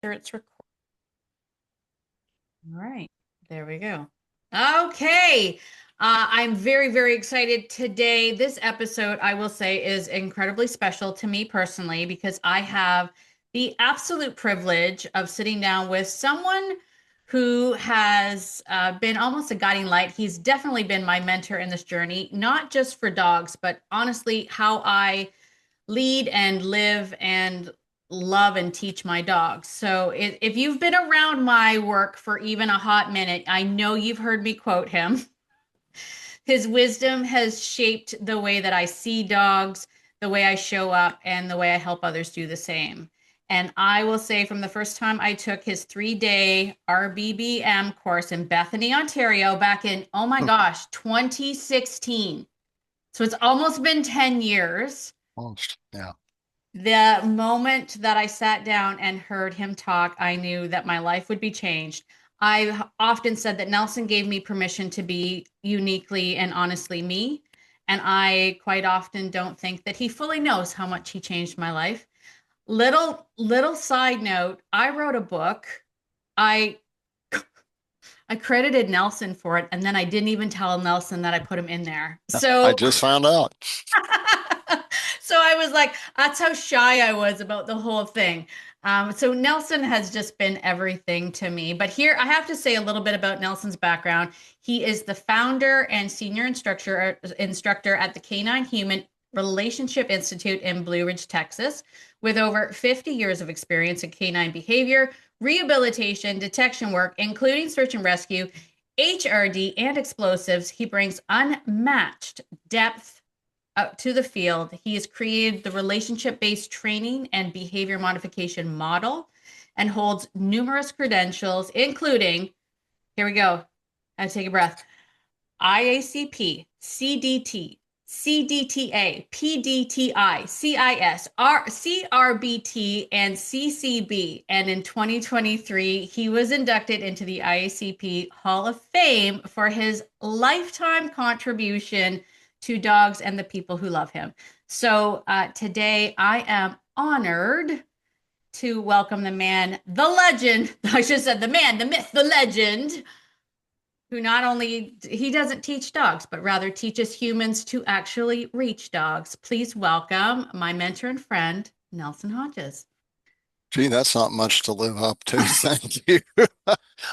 Sure, it's recording. All right, there we go. Okay. I'm very, very excited today. This episode, I will say, is incredibly special to me personally because I have the absolute privilege of sitting down with someone who has been almost a guiding light. He's definitely been my mentor in this journey, not just for dogs, but honestly, how I lead and live and love and teach my dogs. So if you've been around my work for even a hot minute, I know you've heard me quote him. His wisdom has shaped the way that I see dogs, the way I show up, and the way I help others do the same. And I will say from the first time I took his 3-day RBBM course in Bethany, Ontario, back in, oh my gosh, 2016. So it's almost been 10 years. Almost. Yeah. The moment that I sat down and heard him talk, I knew that my life would be changed. I've often said that Nelson gave me permission to be uniquely and honestly me. And I quite often don't think that he fully knows how much he changed my life. Little side note, I wrote a book. I I credited Nelson for it, and then I didn't even tell Nelson that I put him in there. I So just found out. so I was like, that's how shy I was about the whole thing. So Nelson has just been everything to me. But here I have to say a little bit about Nelson's background. He is the founder and senior instructor at the Canine Human Relationship Institute in Blue Ridge, Texas, with over 50 years of experience in canine behavior, rehabilitation, detection work, including search and rescue, HRD, and explosives. He brings unmatched depth to the field. He has created the relationship based training and behavior modification model and holds numerous credentials, including, here we go, I take a breath, IACP, CDT, CDTA, PDTI, CIS, CRBT, and CCB. And in 2023, he was inducted into the IACP Hall of Fame for his lifetime contribution to dogs and the people who love him. So today I am honored to welcome the man, the legend, I should have said the man, the myth, the legend, who not only he doesn't teach dogs, but rather teaches humans to actually reach dogs. Please welcome my mentor and friend, Nelson Hodges. Gee, that's not much to live up to. Thank you.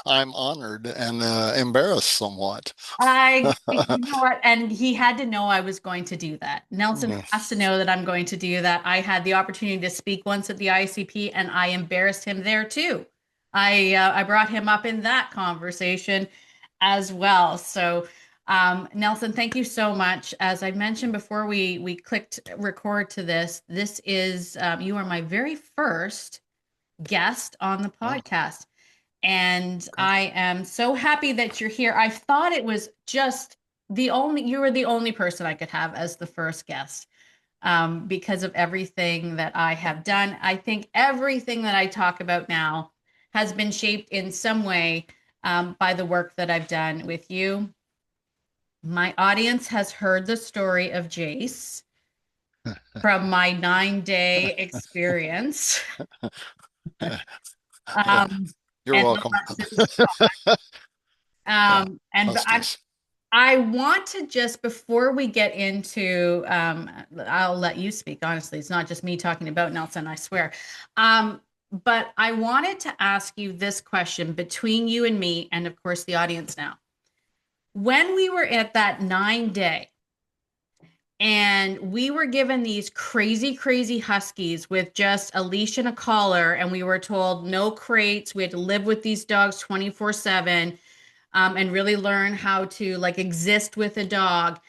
I'm honored and embarrassed somewhat. You know what? And he had to know I was going to do that. Nelson has to know that I'm going to do that. I had the opportunity to speak once at the ICP, and I embarrassed him there too. I brought him up in that conversation as well. So, Nelson, thank you so much. As I mentioned before we clicked record to this, this is you are my very first guest on the Oh, podcast. And okay. I am so happy that you're here. I thought it was just you were the only person I could have as the first guest because of everything that I have done. I think everything that I talk about now has been shaped in some way by the work that I've done with you. My audience has heard the story of Jace from my 9-day experience. Um, You're and the welcome. lessons. Yeah, And I, Huskies. I want to just before we get into, I'll let you speak. Honestly, it's not just me talking about Nelson, I swear. But I wanted to ask you this question between you and me, and of course the audience now. When we were at that 9-day, and we were given these crazy, crazy huskies with just a leash and a collar, and we were told no crates. We had to live with these dogs 24/7 and really learn how to like exist with a dog.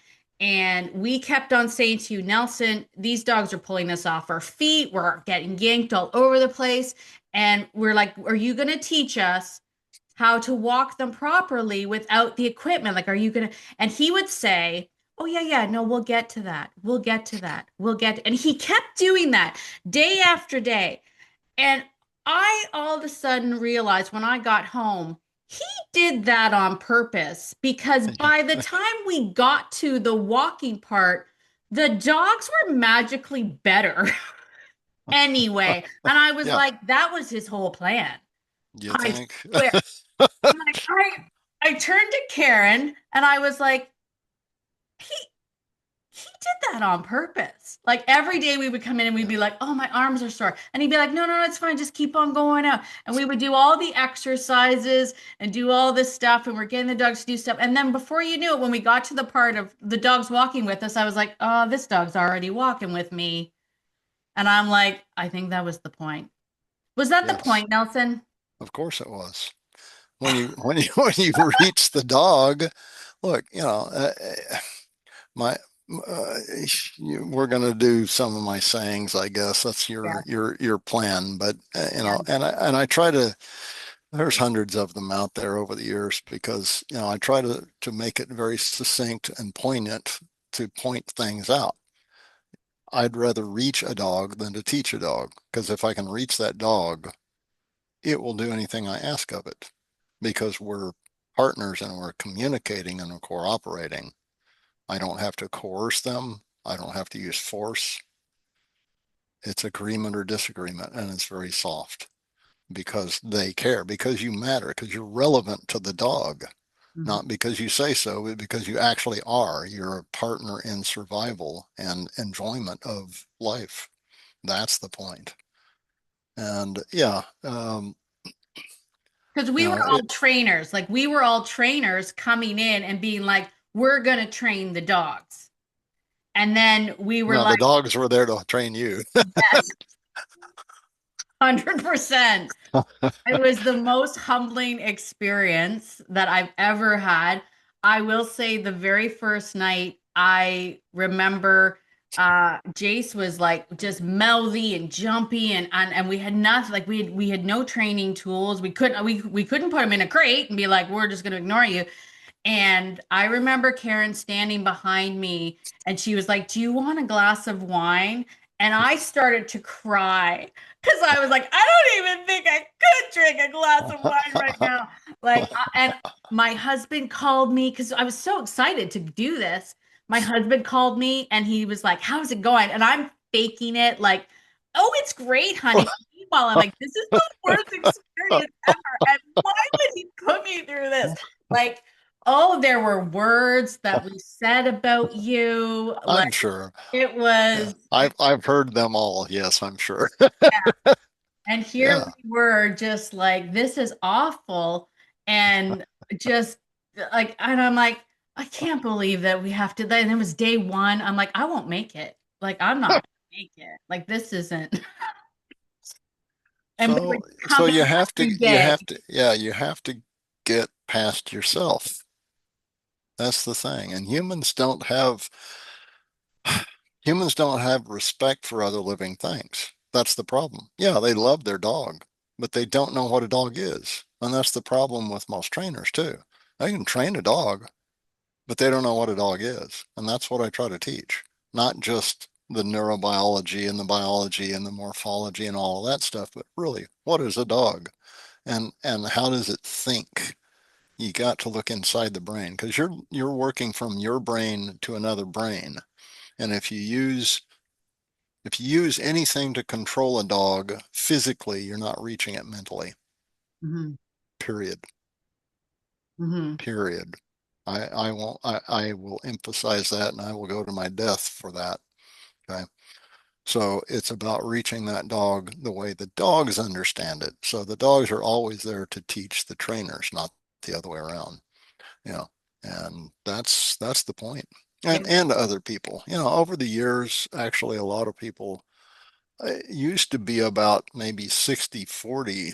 And we kept on saying to you, Nelson, these dogs are pulling us off our feet. We're getting yanked all over the place. And we're like, are you going to teach us how to walk them properly without the equipment? Like, are you going to? And he would say, oh, yeah, yeah, no, we'll get to that. We'll get to that. We'll get to... And he kept doing that day after day. And I all of a sudden realized when I got home, he did that on purpose because by the time we got to the walking part, the dogs were magically better. anyway. And I was Yeah, like, that was his whole plan. you I think? swear. I'm like, I turned to Karen and I was like, he he did that on purpose. Like every day we would come in and we'd Yeah. be like, oh, my arms are sore. And he'd be like, no, no, no, it's fine. Just keep on going out. And we would do all the exercises and do all this stuff. And we're getting the dogs to do stuff. And then before you knew it, when we got to the part of the dogs walking with us, I was like, oh, this dog's already walking with me. And I'm like, I think that was the point. Was that the Yes, point, Nelson? of course it was. When you reach the dog, look, my we're going to do some of my sayings, I guess. That's Yeah. your plan, but Yeah. and I try to. There's hundreds of them out there over the years because I try to make it very succinct and poignant to point things out. I'd rather reach a dog than to teach a dog because if I can reach that dog, it will do anything I ask of it because we're partners and we're communicating and we're cooperating. I don't have to coerce them. I don't have to use force. It's agreement or disagreement, and it's very soft because they care, because you matter, because you're relevant to the dog, Mhm. not because you say so, but because you actually are. You're a partner in survival and enjoyment of life. That's the point. And yeah, Because we were all it, trainers. Like we were all trainers coming in and being like, we're going to train the dogs. And then we were no, like, the dogs were there to train you. yes, 100%. It was the most humbling experience that I've ever had. I will say the very first night, I remember Jace was like just mouthy and jumpy and we had nothing like we had no training tools. We couldn't put him in a crate and be like, we're just gonna ignore you. And I remember Karen standing behind me and she was like, do you want a glass of wine? And I started to cry because I was like, I don't even think I could drink a glass of wine right now. And my husband called me because I was so excited to do this. My husband called me and he was like, how's it going? And I'm faking it like, oh, it's great, honey. Meanwhile, I'm like, this is the worst experience ever. And why would he put me through this? Like, oh, there were words that we said about you. Like I'm sure. it Yeah, was, I've heard them all. Yes, I'm sure. yeah. And here Yeah. we were just like, this is awful. And just like, and I'm like, I can't believe that we have to. And it was day one. I'm like, I won't make it. Like, I'm not gonna make it. Like, this isn't. And we would So come in every day. yeah, you have to get past yourself. That's the thing. And humans don't have respect for other living things. That's the problem. Yeah, they love their dog, but they don't know what a dog is. And that's the problem with most trainers too. They can train a dog, but they don't know what a dog is. And that's what I try to teach, not just the neurobiology and the biology and the morphology and all of that stuff, but really, what is a dog? And how does it think? You got to look inside the brain because you're working from your brain to another brain. And if you use anything to control a dog physically, you're not reaching it mentally. Hmm. Period. Hmm. Period. I will emphasize that and I will go to my death for that. Okay. So it's about reaching that dog the way the dogs understand it. So the dogs are always there to teach the trainers, not the other way around. You know, and that's the point. Yeah. And other people. Over the years, actually a lot of people it used to be about maybe 60-40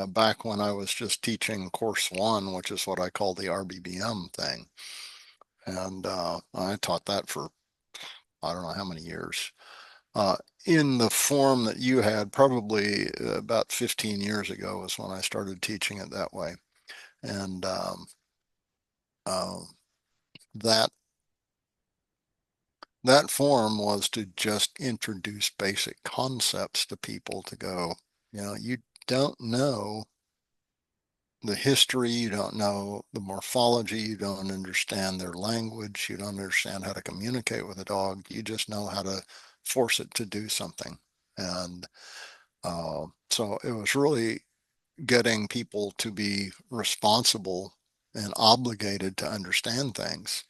back when I was just teaching course one, which is what I call the RBBM thing. And I taught that for I don't know how many years. Uh, in the form that you had, probably about 15 years ago was when I started teaching it that way. And uh, that that form was to just introduce basic concepts to people to go, you don't know the history, you don't know the morphology, you don't understand their language, you don't understand how to communicate with a dog, you just know how to force it to do something. And so it was really getting people to be responsible and obligated to understand things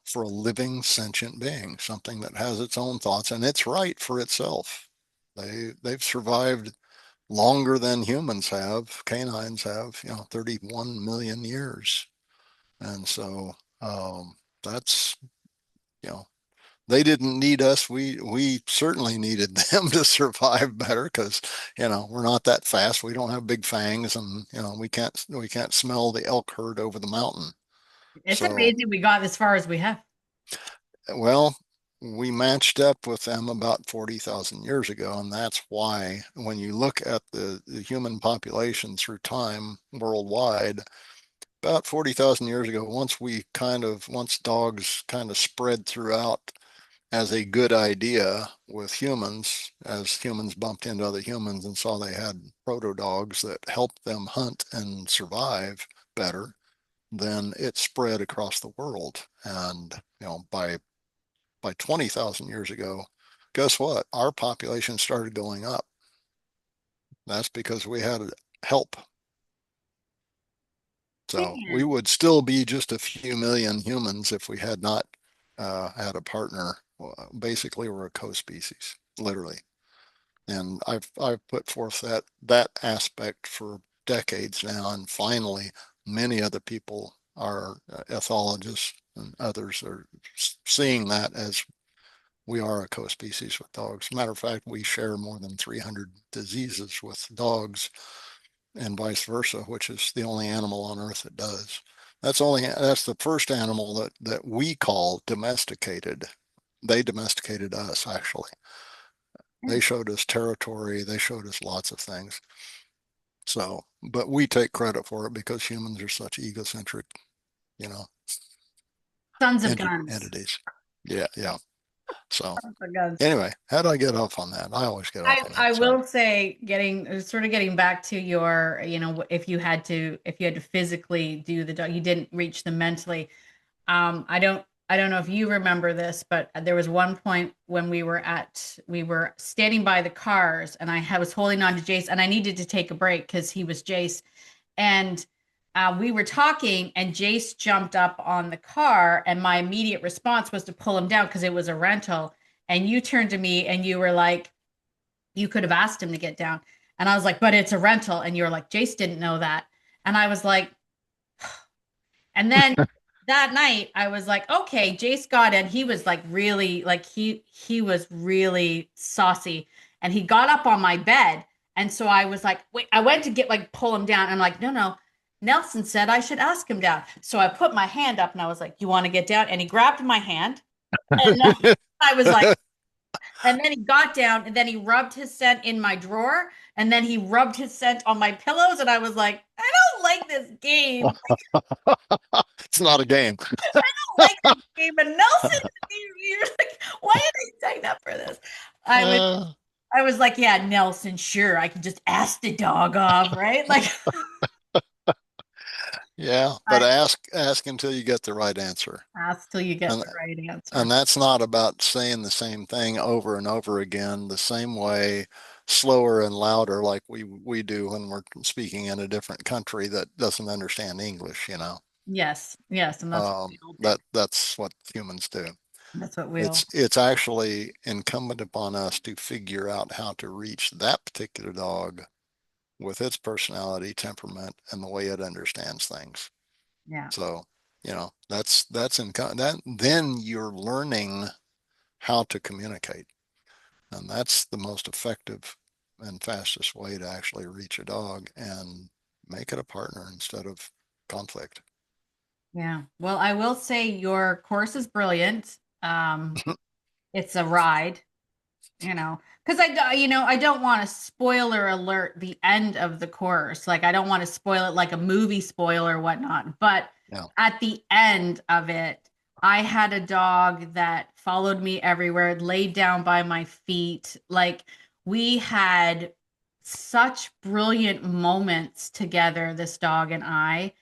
for a living sentient being, something that has its own thoughts and it's right for itself. They've survived longer than humans have, canines have, 31 million years. And so that's, you know, they didn't need us. We certainly needed them to survive better because, we're not that fast. We don't have big fangs and, we can't smell the elk herd over the mountain. It's So, amazing we got as far as we have. well, we matched up with them about 40,000 years ago. And that's why when you look at the human population through time worldwide, about 40,000 years ago, once dogs kind of spread throughout as a good idea with humans, as humans bumped into other humans and saw they had proto dogs that helped them hunt and survive better, then it spread across the world. And, by 20,000 years ago, guess what? Our population started going up. That's because we had help. So we Man, would still be just a few million humans if we had not had a partner. Basically, we're a co-species, literally. And I've put forth that aspect for decades now, and finally, many other people are ethologists and others are seeing that as we are a co-species with dogs. Matter of fact, we share more than 300 diseases with dogs and vice versa, which is the only animal on earth that does. That's the first animal that we call domesticated. They domesticated us, actually. They showed us territory, they showed us lots of things. So, but we take credit for it because humans are such egocentric, you know, sons of guns. entities. Yeah, yeah. So Sons of guns. anyway, how do I get off on that? I always get off on I that. Sorry. will say getting back to your, if you had to physically do the dog, you didn't reach them mentally. I don't know if you remember this, but there was one point when we were standing by the cars and was holding on to Jace and I needed to take a break because he was Jace. And we were talking and Jace jumped up on the car and my immediate response was to pull him down because it was a rental. And you turned to me and you were like, you could have asked him to get down. And I was like, but it's a rental. And you were like, Jace didn't know that. And I was like, and then that night I was like, okay, Jace got in. He was like really like he was really saucy. And he got up on my bed. And so I was like, wait, I went to get like pull him down. I'm like, no, no. Nelson said I should ask him down. So I put my hand up and I was like, you want to get down? And he grabbed my hand. And I was like, and then he got down and then he rubbed his scent in my drawer and then he rubbed his scent on my pillows. And I was like, I don't like this game. It's not a game. Like this game. And Nelson, you're like, why did I sign up for this? I was Uh, I was like, yeah, Nelson, sure, I can just ask the dog off, right? Like yeah, but I ask until you get the right answer. ask till you get And the right and answer. that's not about saying the same thing over and over again, the same way, slower and louder, like we do when we're speaking in a different country that doesn't understand English. Yes, yes, and that's what we all do. That's what humans do. That's what we all It's actually incumbent upon us to figure out how to reach that particular dog with its personality, temperament, and the way it understands things. yeah. So, that then you're learning how to communicate. And that's the most effective and fastest way to actually reach a dog and make it a partner instead of conflict. Yeah. Well, I will say your course is brilliant. It's a ride, because I don't want to spoiler alert the end of the course. Like, I don't want to spoil it like a movie spoiler or whatnot. But Yeah. at the end of it, I had a dog that followed me everywhere, laid down by my feet. Like, we had such brilliant moments together, this dog and I.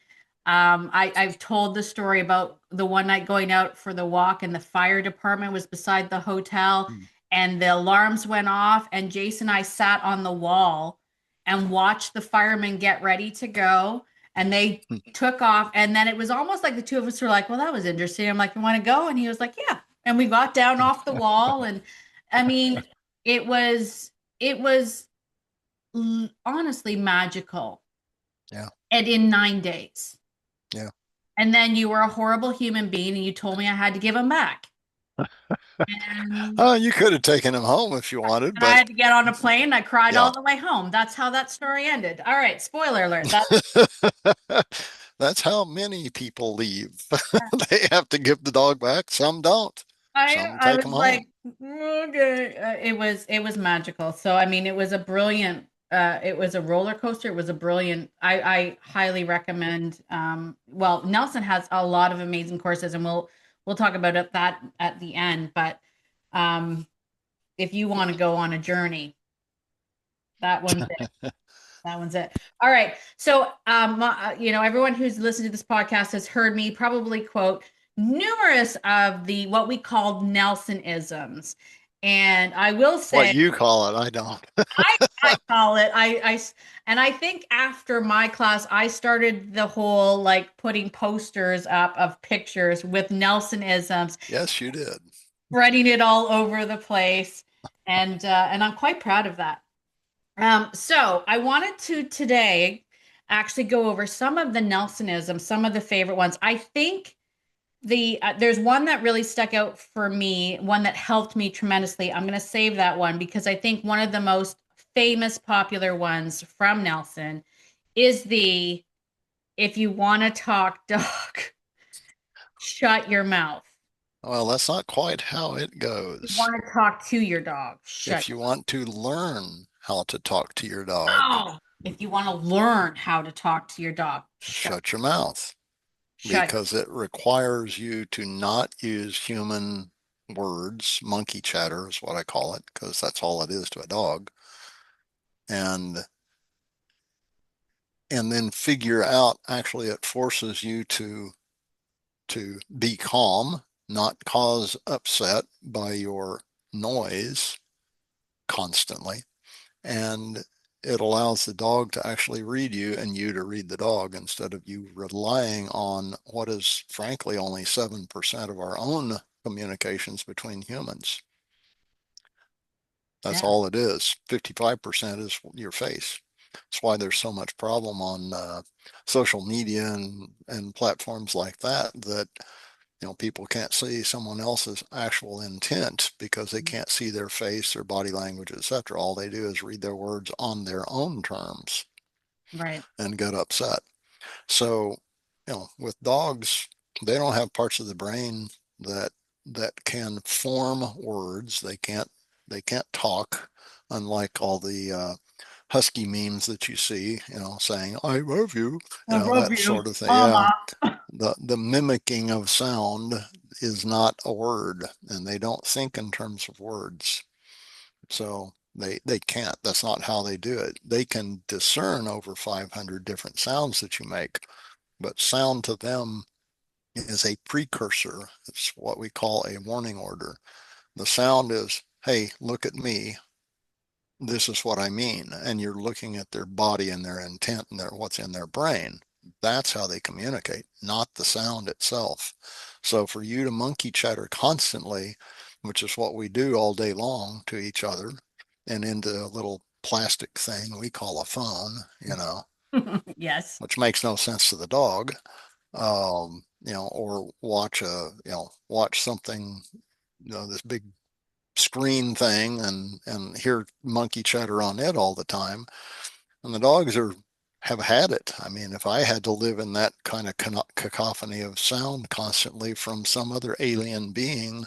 I've told the story about the one night going out for the walk, and the fire department was beside the hotel, and the alarms went off, and Jason and I sat on the wall and watched the firemen get ready to go, and they took off. And then it was almost like the two of us were like, well, that was interesting. I'm like, you want to go? And he was like, yeah. And we got down off the wall. And I mean, it was it was honestly magical. Yeah. And in 9 days. Yeah. And then you were a horrible human being and you told me I had to give him back. And Oh, you could have taken him home if you wanted, and I but had to get on a plane and I cried yeah. all the way home. That's how that story ended. All right, spoiler alert. That That's how many people leave. They have to give the dog back. Some don't. Some I take was them home. like, okay. It was magical. So I mean, it was a brilliant. It was a roller coaster. It was a brilliant. I highly recommend. Well, Nelson has a lot of amazing courses, and we'll talk about that at the end. But um, if you want to go on a journey, that one's it. That one's it. All right. So, everyone who's listened to this podcast has heard me probably quote numerous of the what we called Nelsonisms. And I will What say, you call it, I don't. I call it, and I think after my class, I started the whole like putting posters up of pictures with Nelsonisms, Yes, you did. spreading it all over the place. And I'm quite proud of that. So I wanted to today actually go over some of the Nelsonisms, some of the favorite ones. I think there's one that really stuck out for me, one that helped me tremendously. I'm going to save that one because I think one of the most famous, popular ones from Nelson is the if you want to talk dog, shut your mouth. Well, that's not quite how it If you goes. want to talk to your dog, shut If your you mouth. want to learn how to talk to your dog, Oh, if you want to learn how to talk to your dog, shut your mouth shut. because it requires you to not use human words. Monkey chatter is what I call it because that's all it is to a dog. And and then figure out actually it forces you to be calm, not cause upset by your noise constantly. And it allows the dog to actually read you and you to read the dog instead of you relying on what is frankly only 7% of our own communications between humans. That's Yeah. all it is. 55% is your face. That's why there's so much problem on social media and platforms like that that people can't see someone else's actual intent because they can't see their face, their body language, etc. All they do is read their words on their own terms Right. and get upset. So, with dogs, they don't have parts of the brain that can form words. They can't talk, unlike all the husky memes that you see, saying "I love you," I love that you, sort of thing. Yeah, Mama. the mimicking of sound is not a word, and they don't think in terms of words. So they can't. That's not how they do it. They can discern over 500 different sounds that you make, but sound to them is a precursor. It's what we call a warning order. The sound is, hey, look at me. This is what I mean. And you're looking at their body and their intent and what's in their brain. That's how they communicate, not the sound itself. So for you to monkey chatter constantly, which is what we do all day long to each other, and into a little plastic thing we call a phone, Yes. which makes no sense to the dog, or watch something, this big screen thing and hear monkey chatter on it all the time. And the dogs have had it. I mean, if I had to live in that kind of cacophony of sound constantly from some other alien being,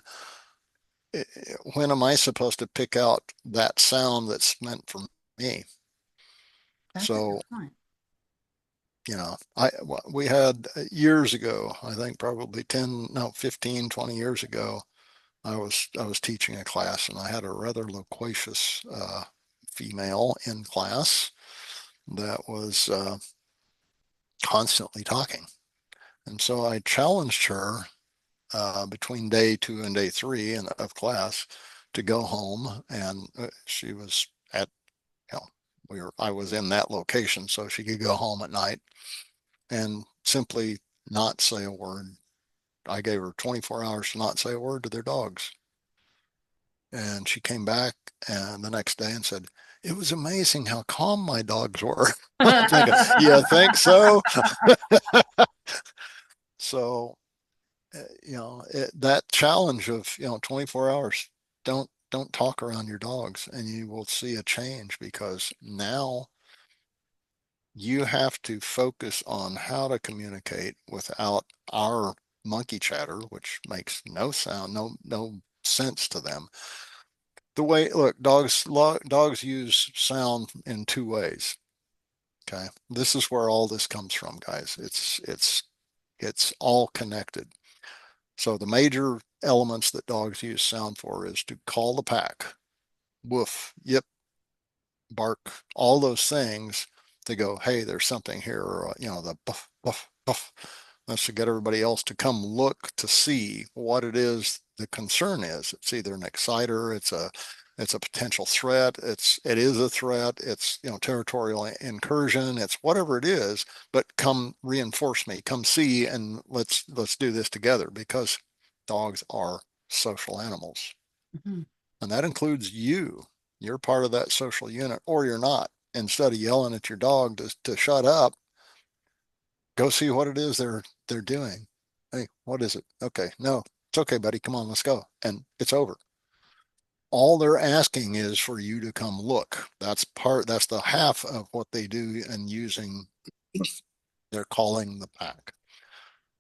when am I supposed to pick out that sound that's meant for me? That's a good So, point. we had years ago, I think probably 10, no, 15, 20 years ago, I was teaching a class and I had a rather loquacious female in class that was constantly talking. And so I challenged her between day 2 and day 3 of class to go home, and she was at, I was in that location, so she could go home at night and simply not say a word. I gave her 24 hours to not say a word to their dogs. And she came back and the next day and said, it was amazing how calm my dogs were. I'm thinking, yeah, think so. So, that challenge of, 24 hours, don't talk around your dogs and you will see a change, because now you have to focus on how to communicate without our monkey chatter, which makes no sound, no sense to them. The way, look, dogs use sound in two ways. Okay, this is where all this comes from, guys. It's all connected. So the major elements that dogs use sound for is to call the pack, woof, yip, bark, all those things to go, hey, there's something here, or, the buff, buff, buff. That's to get everybody else to come look to see what it is the concern is. It's either an exciter, it's a potential threat, it is a threat, it's territorial incursion, it's whatever it is, but come reinforce me, come see, and let's do this together, because dogs are social animals. Mhm. And that includes you. You're part of that social unit, or you're not. Instead of yelling at your dog to shut up, go see what it is they're doing. Hey, what is it? Okay, no, it's okay, buddy. Come on, let's go. And it's over. All they're asking is for you to come look. That's the half of what they do in using, they're calling the pack.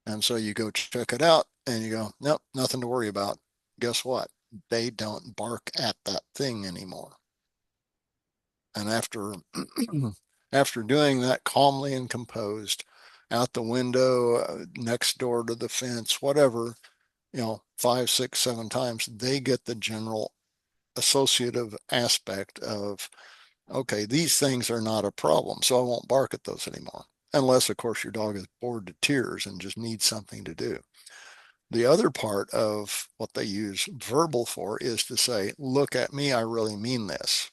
And so you go check it out and you go, nope, nothing to worry about. Guess what? They don't bark at that thing anymore. And after doing that calmly and composed, out the window, next door to the fence, whatever, five, six, seven times, they get the general associative aspect of, okay, these things are not a problem, so I won't bark at those anymore. Unless, of course, your dog is bored to tears and just needs something to do. The other part of what they use verbal for is to say, look at me, I really mean this.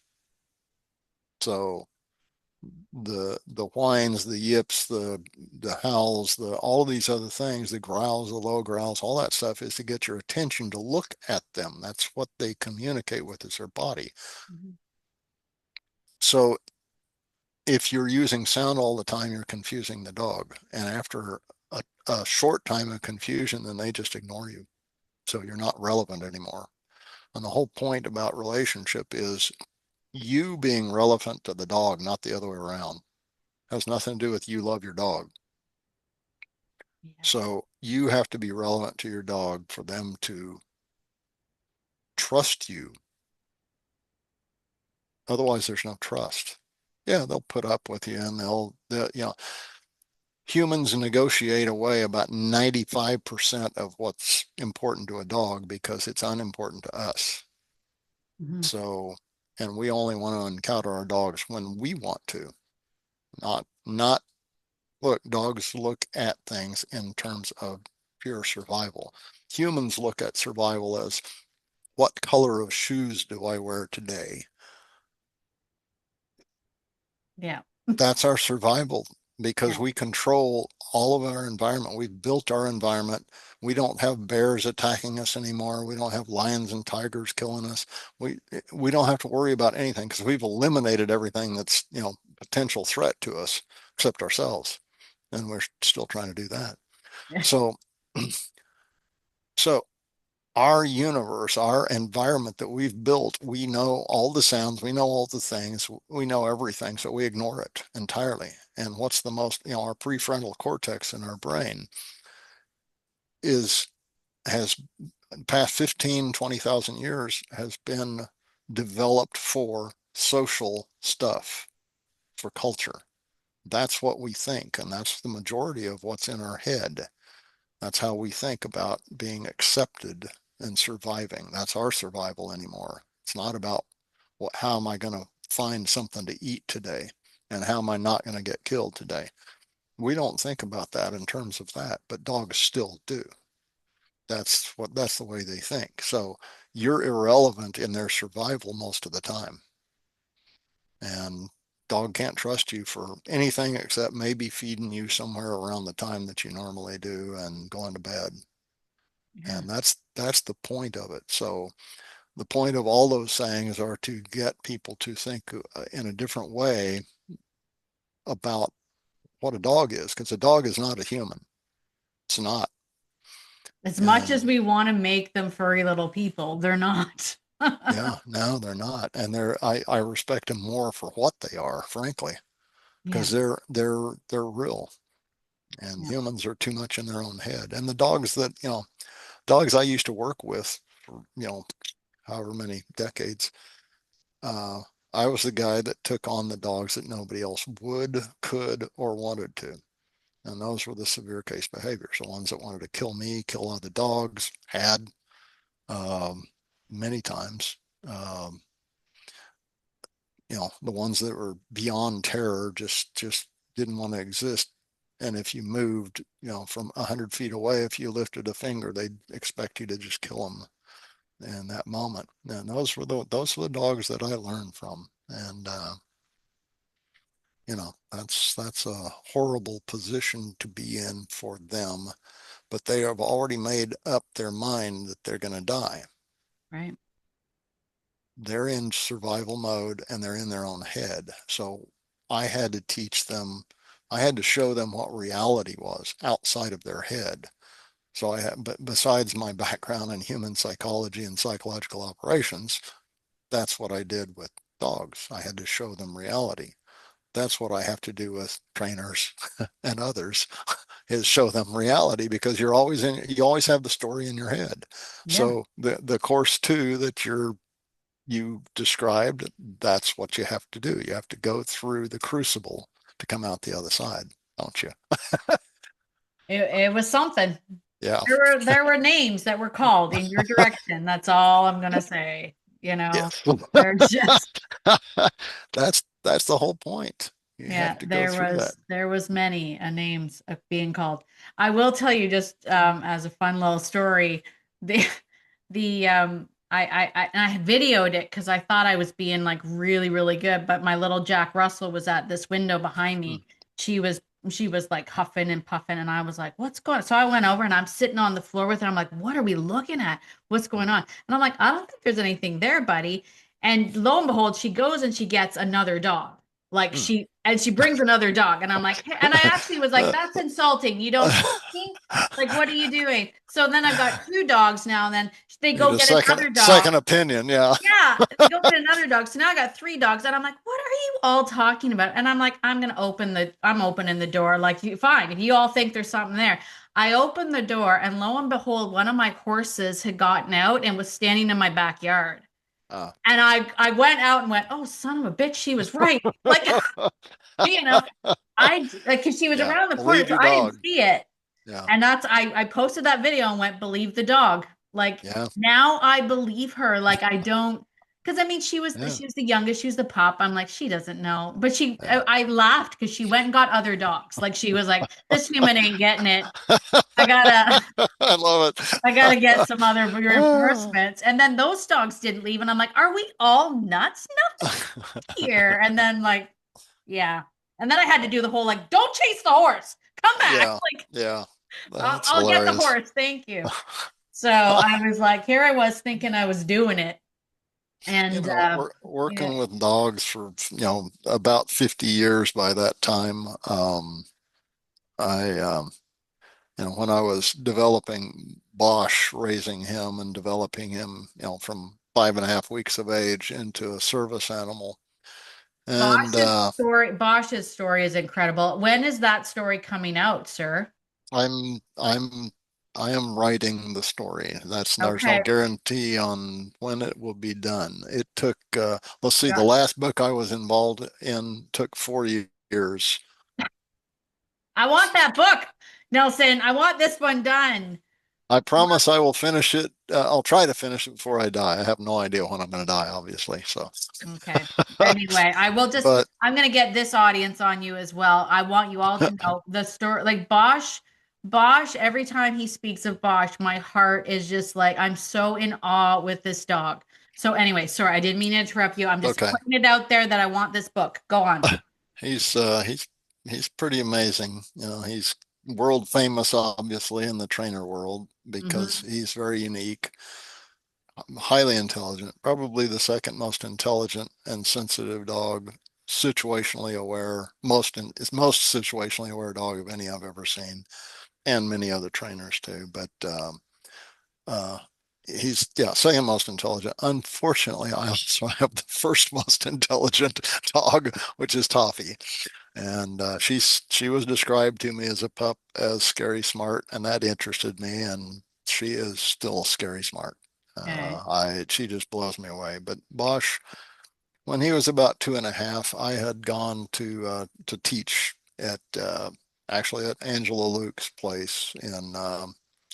So the whines, the yips, the howls, the all of these other things, the growls, the low growls, all that stuff is to get your attention to look at them. That's what they communicate with, is their body. Mhm. So if you're using sound all the time, you're confusing the dog. And after a short time of confusion, then they just ignore you. So you're not relevant anymore. And the whole point about relationship is you being relevant to the dog, not the other way around. It has nothing to do with you love your dog. Yeah. So you have to be relevant to your dog for them to trust you. Otherwise, there's no trust. Yeah, they'll put up with you, and humans negotiate away about 95% of what's important to a dog because it's unimportant to us. Mhm. So, and we only want to encounter our dogs when we want to, not look, dogs look at things in terms of pure survival. Humans look at survival as, what color of shoes do I wear today? Yeah. That's our survival, because Yeah. we control all of our environment. We've built our environment. We don't have bears attacking us anymore. We don't have lions and tigers killing us. We we don't have to worry about anything because we've eliminated everything that's, potential threat to us except ourselves. And we're still trying to do that. So so our universe, our environment that we've built, we know all the sounds, we know all the things, we know everything, so we ignore it entirely. And what's the most, our prefrontal cortex in our brain is has past 15, 20,000 years has been developed for social stuff, for culture. That's what we think, and that's the majority of what's in our head. That's how we think about being accepted and surviving. That's our survival anymore. It's not about how am I going to find something to eat today and how am I not going to get killed today. We don't think about that in terms of that, but dogs still do. that's the way they think. So you're irrelevant in their survival most of the time. And dog can't trust you for anything except maybe feeding you somewhere around the time that you normally do and going to bed. Yeah. And that's the point of it. So the point of all those sayings are to get people to think in a different way about what a dog is, because a dog is not a human. It's not. As much as And we want to make them furry little people, they're not. yeah, no, they're not. And I respect them more for what they are, frankly, Yeah. because they're real. And Yeah. humans are too much in their own head. And the dogs that, dogs I used to work with for, however many decades, uh, I was the guy that took on the dogs that nobody else would, could, or wanted to. And those were the severe case behaviors, the ones that wanted to kill me, kill other dogs, had um, many times. Um, the ones that were beyond terror just didn't want to exist. And if you moved, from 100 feet away, if you lifted a finger, they'd expect you to just kill them in that moment. And those were the dogs that I learned from. And that's a horrible position to be in for them. But they have already made up their mind that they're going to die. Right. They're in survival mode and they're in their own head. So I had to teach them, I had to show them what reality was outside of their head. So but besides my background in human psychology and psychological operations, that's what I did with dogs. I had to show them reality. That's what I have to do with trainers and others is show them reality because you always have the story in your head. Yeah. So the course two that you described, that's what you have to do. You have to go through the crucible to come out the other side, don't you? It was something. Yeah. There were names that were called in your direction. That's all I'm gonna say. Yes. They're just That's the whole point. You yeah, have to go through that. there was many names being called. I will tell you just as a fun little story, the I videoed it because I thought I was being like really really good, but my little Jack Russell was at this window behind Hmm. me. She was like huffing and puffing, and I was like, "What's going on?" So I went over and I'm sitting on the floor with her. I'm like, "What are we looking at? What's going on?" And I'm like, "I don't think there's anything there, buddy." And lo and behold, she goes and she gets another dog. Like Hmm. she brings another dog, and I'm like, "Hey," and I actually was like, "That's insulting. You don't trust me? Like, what are you doing?" So then I've got two dogs now, and then they Need go a get second another dog. second opinion. Yeah. Yeah, they go get another dog. So now I got three dogs, and I'm like, "What are you all talking about?" And I'm like, I'm opening the door. Like, fine, if you all think there's something there." I opened the door, and lo and behold, one of my horses had gotten out and was standing in my backyard. Uh, And I went out and went, "Oh, son of a bitch, she was right." Like, you know, I like 'cause she was yeah. around the corner, Believe so your I didn't dog. see it. Yeah. And I posted that video and went, "Believe the dog." Like Yeah. now I believe her. Like I don't, because I mean Yeah. she was the youngest, she was the pup. I'm like, she doesn't know. But Yeah. I laughed because she went and got other dogs. Like she was like, "This human ain't getting it. I gotta I love I gotta get it. some other reinforcements." And then those dogs didn't leave, and I'm like, "Are we all nuts? No, here." And then like, yeah. And then I had to do the whole like, "Don't chase the horse. Come back." Yeah. Like, Yeah. That's I'll get the hilarious. horse. Thank you. So I was like, here I was thinking I was doing it. And We're yeah, working with dogs for, about 50 years by that time. I, when I was developing Bosch, raising him and developing him, from 5.5 weeks of age into a service animal. And Bosch's story is incredible. When is that story coming out, sir? I'm I'm I am writing the story. There's no Okay. guarantee on when it will be done. It took let's see, the Yeah. last book I was involved in took 4 years. I want that book, Nelson. I want this one done. I promise I will finish it. I'll try to finish it before I die. I have no idea when I'm going to die, obviously. So, Okay. Anyway, but I'm going to get this audience on you as well. I want you all to know the story. Like Bosch, every time he speaks of Bosch, my heart is just like, I'm so in awe with this dog. So, anyway, sorry, I didn't mean to interrupt you. I'm just Okay. putting it out there that I want this book. Go on. He's he's pretty amazing. You know, he's world famous obviously in the trainer world because Hmm. he's very unique, highly intelligent, probably the second most intelligent and sensitive dog, situationally aware, is most situationally aware dog of any I've ever seen, and many other trainers too. But uh, he's yeah, second most intelligent. Unfortunately, I also have the first most intelligent dog, which is Toffee. And she was described to me as a pup as scary smart, and that interested me. And she is still scary smart. Okay. She just blows me away. But Bosch, when he was about 2.5, I had gone to teach at actually at Angela Luke's place in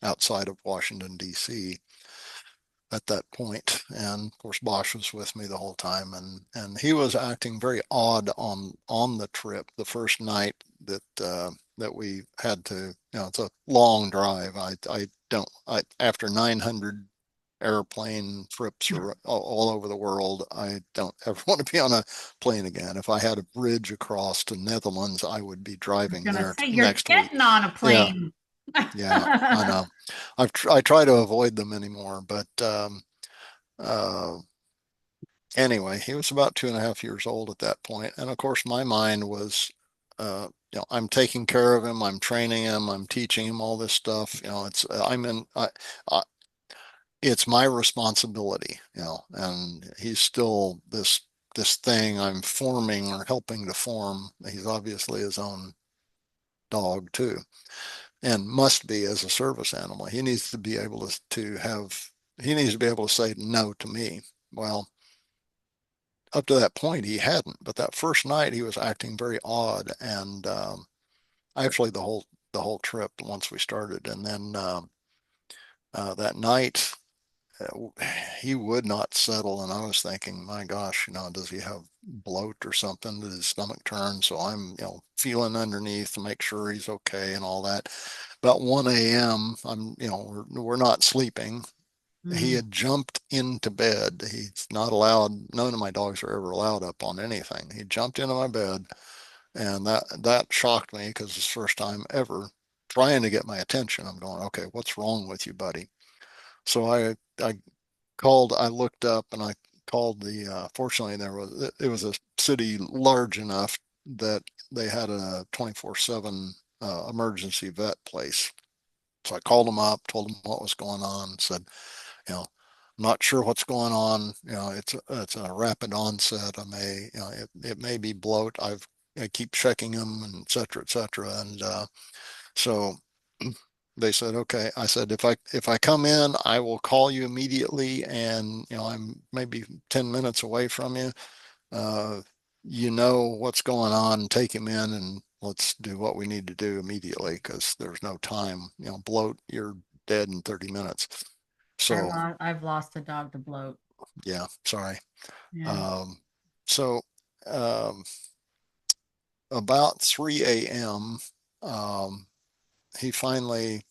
outside of Washington D.C. at that point. And of course, Bosch was with me the whole time, and he was acting very odd on the trip. The first night that we had to, it's a long drive. I don't I after 900 airplane trips I or all over the world, I don't ever want to be on a plane again. If I had a bridge across to Netherlands, I would be was driving gonna there say you're next week. getting on a Yeah, plane. yeah, I know. I try to avoid them anymore, but uh, anyway, he was about 2.5 years old at that point, and of course, my mind was, I'm taking care of him, I'm training him, I'm teaching him all this stuff. I, it's my responsibility, and he's still this thing I'm forming or helping to form. He's obviously his own dog too, and must be as a service animal. He needs to be able to have. He needs to be able to say no to me. Well, up to that point, he hadn't, but that first night he was acting very odd, and actually the whole trip once we started, and then that night he would not settle. And I was thinking, my gosh, does he have bloat or something? Did his stomach turn? So I'm, feeling underneath to make sure he's okay and all that. About 1 a.m., we're not sleeping. He Mm, had jumped into bed. He's not allowed, none of my dogs are ever allowed up on anything. He jumped into my bed, and that shocked me because it's the first time ever trying to get my attention. I'm going, okay, what's wrong with you, buddy? So I looked up and I called fortunately it was a city large enough that they had a 24/7 emergency vet place. So I called them up, told them what was going on, said, you know, I'm not sure what's going on. It's a rapid onset. It may be bloat. I keep checking them and et cetera, et cetera. And so they said, okay. I said, if I come in, I will call you immediately. And, I'm maybe 10 minutes away from you. Uh, you know what's going on. Take him in and let's do what we need to do immediately because there's no time. Bloat, you're dead in 30 minutes. So, I've lost a dog to bloat. yeah, sorry. Yeah. Um, so, um, about 3 a.m., um, he finally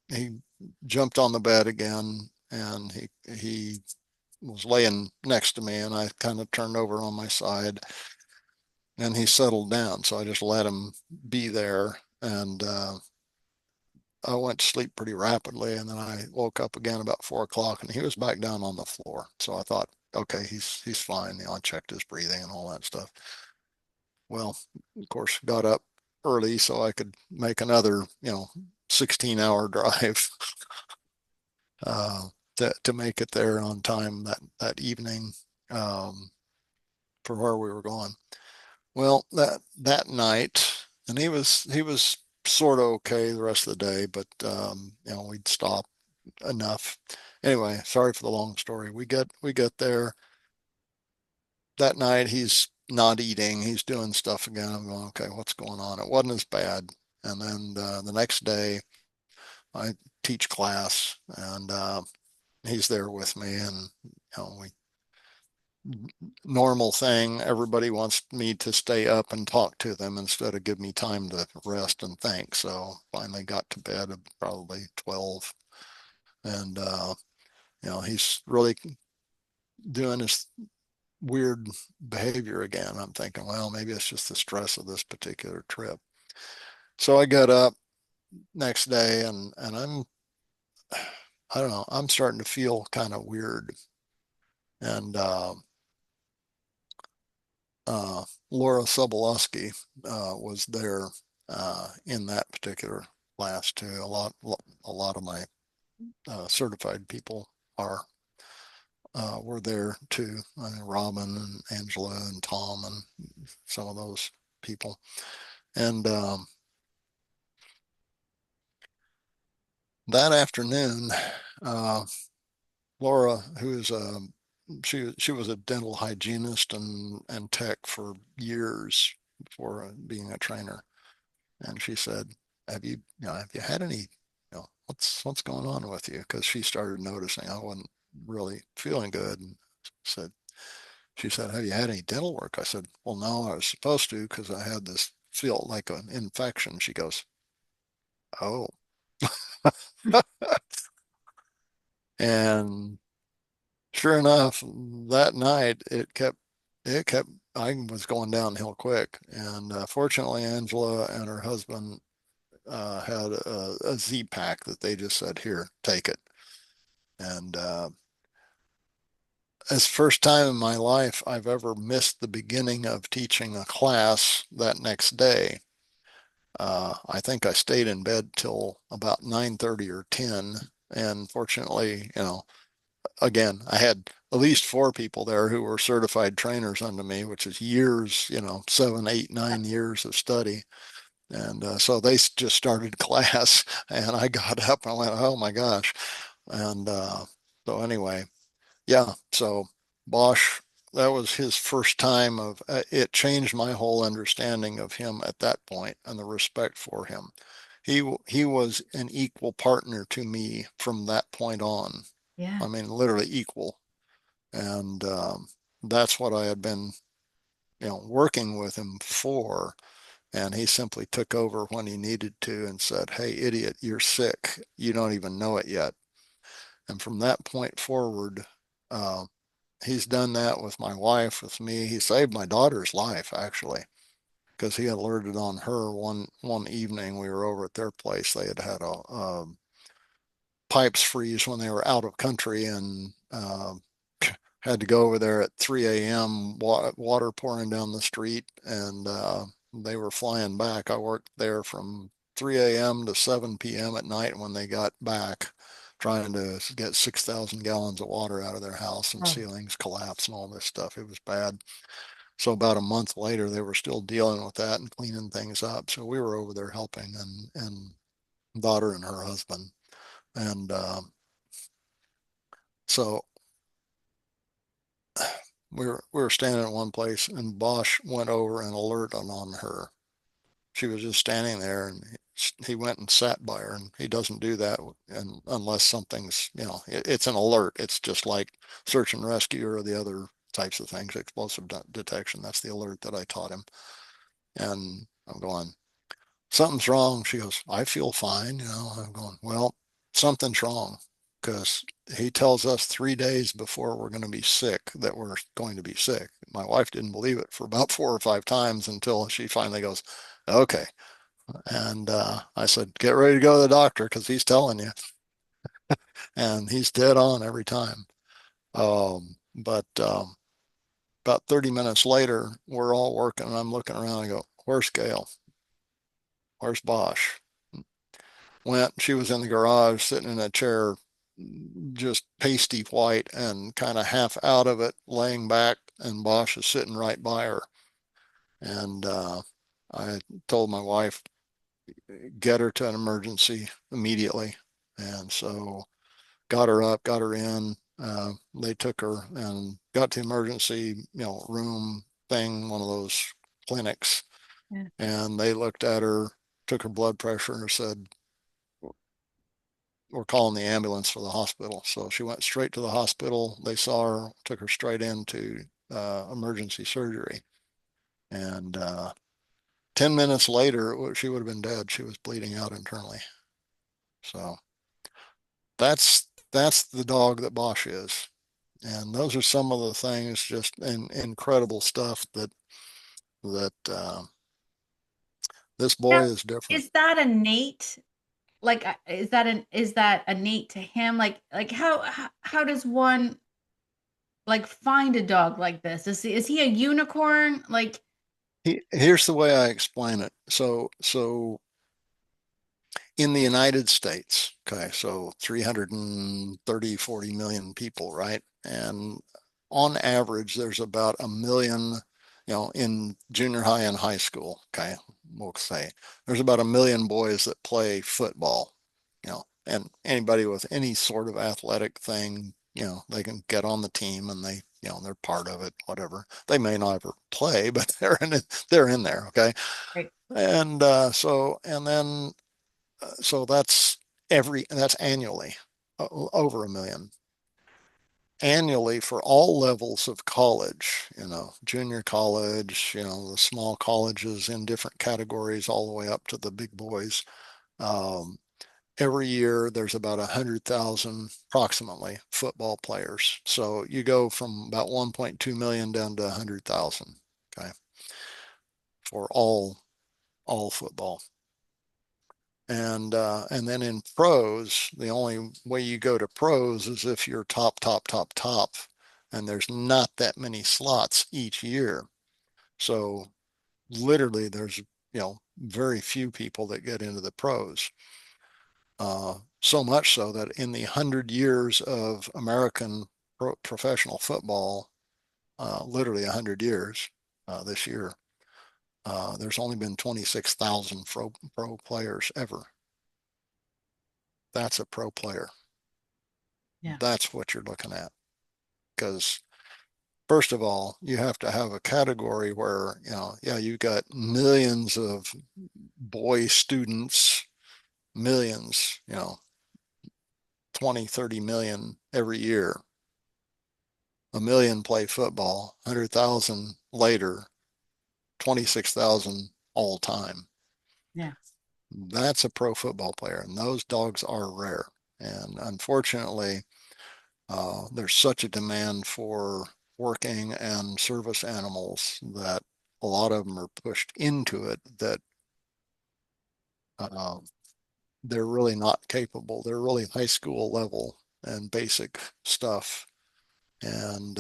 he jumped on the bed again, and he was laying next to me, and I kind of turned over on my side, and he settled down. So I just let him be there, and I went to sleep pretty rapidly, and then I woke up again about 4 o'clock, and he was back down on the floor. So I thought, okay, he's fine. I checked his breathing and all that stuff. Well, of course, got up early so I could make another 16-hour drive uh, to make it there on time that evening um, for where we were going. Well, that night, and he was sort of okay the rest of the day, but we'd stop enough. Anyway, sorry for the long story. We get there that night. He's not eating. He's doing stuff again. I'm going, okay, what's going on? It wasn't as bad. And then the next day, I teach class, and he's there with me, and we normal thing. Everybody wants me to stay up and talk to them instead of give me time to rest and think. So finally got to bed at probably 12. And, he's really doing his weird behavior again. I'm thinking, well, maybe it's just the stress of this particular trip. So I got up next day and I don't know, I'm starting to feel kind of weird. And Laura Sobolewski was there in that particular class too. A lot of my certified people are were there too. I mean, Robin and Angela and Tom and some of those people. And that afternoon, uh, Laura, who is she was a dental hygienist and tech for years before being a trainer, and she said, have you had any, what's going on with you?" Because she started noticing I wasn't really feeling good, and said she said, "Have you had any dental work?" I said, "Well, no, I was supposed to because I had this feel like an infection." She goes, "Oh." And sure enough, that night it kept I was going downhill quick. And fortunately, Angela and her husband had a Z pack that they just said, "Here, take it." And it's the first time in my life I've ever missed the beginning of teaching a class that next day. I think I stayed in bed till about 9:30 or 10. And fortunately, again, I had at least four people there who were certified trainers under me, which is years, 7, 8, 9 years of study. And so they just started class, and I got up and I went, "Oh my gosh." And so anyway, yeah, so Bosch, that was his first time of it changed my whole understanding of him at that point and the respect for him. He was an equal partner to me from that point on. Yeah. I mean, literally equal. And that's what I had been, working with him for. And he simply took over when he needed to and said, "Hey, idiot, you're sick. You don't even know it yet." And from that point forward, uh, he's done that with my wife, with me. He saved my daughter's life, actually, because he alerted on her one evening. We were over at their place. They had had a pipes freeze when they were out of country, and had to go over there at 3 a.m., water pouring down the street, and they were flying back. I worked there from 3 a.m. to 7 p.m. at night when they got back, trying to get 6,000 gallons of water out of their house, and Oh, ceilings collapsed and all this stuff. It was bad. So about a month later, they were still dealing with that and cleaning things up. So we were over there helping, and daughter and her husband. And so we were standing in one place, and Bosch went over and alerted on her. She was just standing there, and he went and sat by her, and he doesn't do that and unless something's, it's an alert. It's just like search and rescue or the other types of things, explosive detection. That's the alert that I taught him. And I'm going, "Something's wrong." She goes, "I feel fine." I'm going, "Well, something's wrong, because he tells us 3 days before we're going to be sick that we're going to be sick." My wife didn't believe it for about 4 or 5 times until she finally goes, "Okay." And I said, "Get ready to go to the doctor because he's telling you." And he's dead on every time. But about 30 minutes later, we're all working, and I'm looking around and I go, "Where's Gail? Where's Bosch?" She was in the garage sitting in a chair, just pasty white and kind of half out of it, laying back, and Bosch is sitting right by her. And I told my wife, "Get her to an emergency immediately." And so got her up, got her in. They took her and got to the emergency, room thing, one of those clinics, yeah. and they looked at her, took her blood pressure, and said, "We're calling the ambulance for the hospital." So she went straight to the hospital. They saw her, took her straight into emergency surgery. And 10 minutes later, she would have been dead. She was bleeding out internally. So that's the dog that Bosch is. And those are some of the things, just incredible stuff that this boy Now, is different. is that innate? Like, is that innate to him? Like how does one like find a dog like this? Is he a unicorn? Like, Here's the way I explain it. So in the United States, okay, so 330, 40 million people, right? And on average, there's about a million, in junior high and high school, okay, we'll say there's about a million boys that play football, and anybody with any sort of athletic thing, they can get on the team and they're part of it, whatever. They may not ever play, but they're in it, they're in there, okay? right. And and then so that's annually, over a million annually for all levels of college, junior college, the small colleges in different categories, all the way up to the big boys. Um, every year there's about 100,000 approximately football players. So you go from about 1.2 million down to 100,000, okay, for all football. And then in pros, the only way you go to pros is if you're top, top, top, top, and there's not that many slots each year. So literally, there's very few people that get into the pros. So much so that in the 100 years of American professional football, literally 100 years this year, there's only been 26,000 pro players ever. That's a pro player. Yeah. That's what you're looking at. Because first of all, you have to have a category where, yeah, you've got millions of boy students, millions, 20, 30 million every year. A million play football, 100,000 later, 26,000 all time. Yeah. That's a pro football player, and those dogs are rare. And unfortunately, there's such a demand for working and service animals that a lot of them are pushed into it that uh, they're really not capable. They're really high school level and basic stuff. And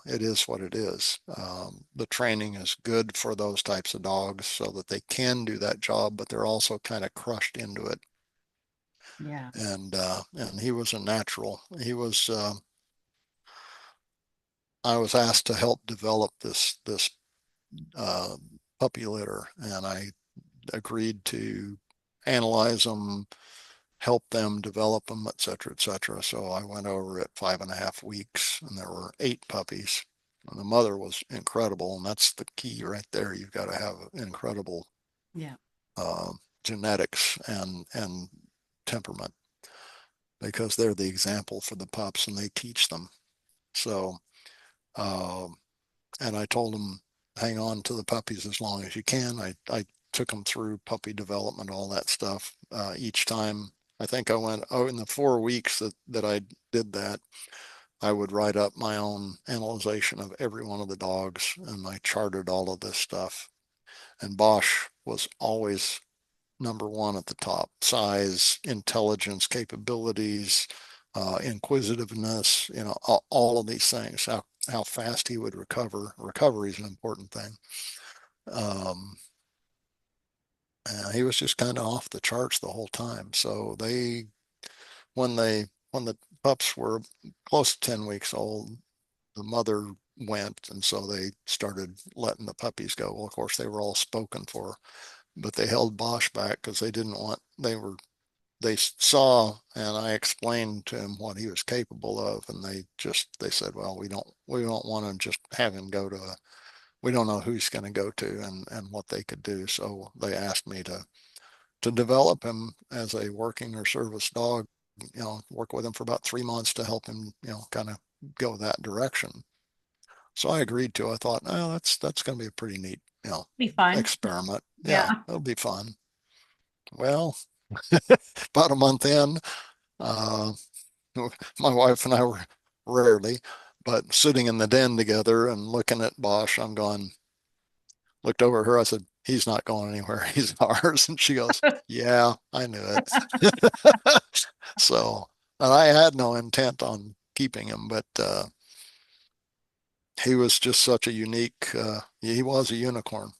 it is what it is. The training is good for those types of dogs so that they can do that job, but they're also kind of crushed into it. Yeah. And he was a natural. I was asked to help develop this uh, puppy litter, and I agreed to analyze them, help them develop them, et cetera, et cetera. So I went over it 5.5 weeks, and there were 8 puppies. And the mother was incredible, and that's the key right there. You've got to have incredible Yeah. uh, genetics and temperament because they're the example for the pups, and they teach them. So, uh, and I told them, hang on to the puppies as long as you can. I took them through puppy development, all that stuff. Each time, I think I went, in the 4 weeks that I did that, I would write up my own analyzation of every one of the dogs, and I charted all of this stuff. And Bosch was always number one at the top: size, intelligence, capabilities, inquisitiveness, all of these things, how fast he would recover. Recovery is an important thing. Um, he was just kind of off the charts the whole time. So when the pups were close to 10 weeks old, the mother went, and so they started letting the puppies go. Well, of course, they were all spoken for, but they held Bosch back because they didn't want, they saw, and I explained to him what he was capable of, and they said, well, we don't want to just have him go to we don't know who he's going to go to and what they could do. So they asked me to develop him as a working or service dog, work with him for about 3 months to help him, kind of go that direction. So I agreed to. I thought, oh, that's going to be a pretty neat, Be fun. experiment. Yeah, Yeah. it'll be fun. Well, about a month in, uh, my wife and I were rarely, but sitting in the den together and looking at Bosch, I'm going, looked over at her. I said, he's not going anywhere. He's ours. And she goes, yeah, I knew it. So, and I had no intent on keeping him, but he was just such a unique, he was a unicorn.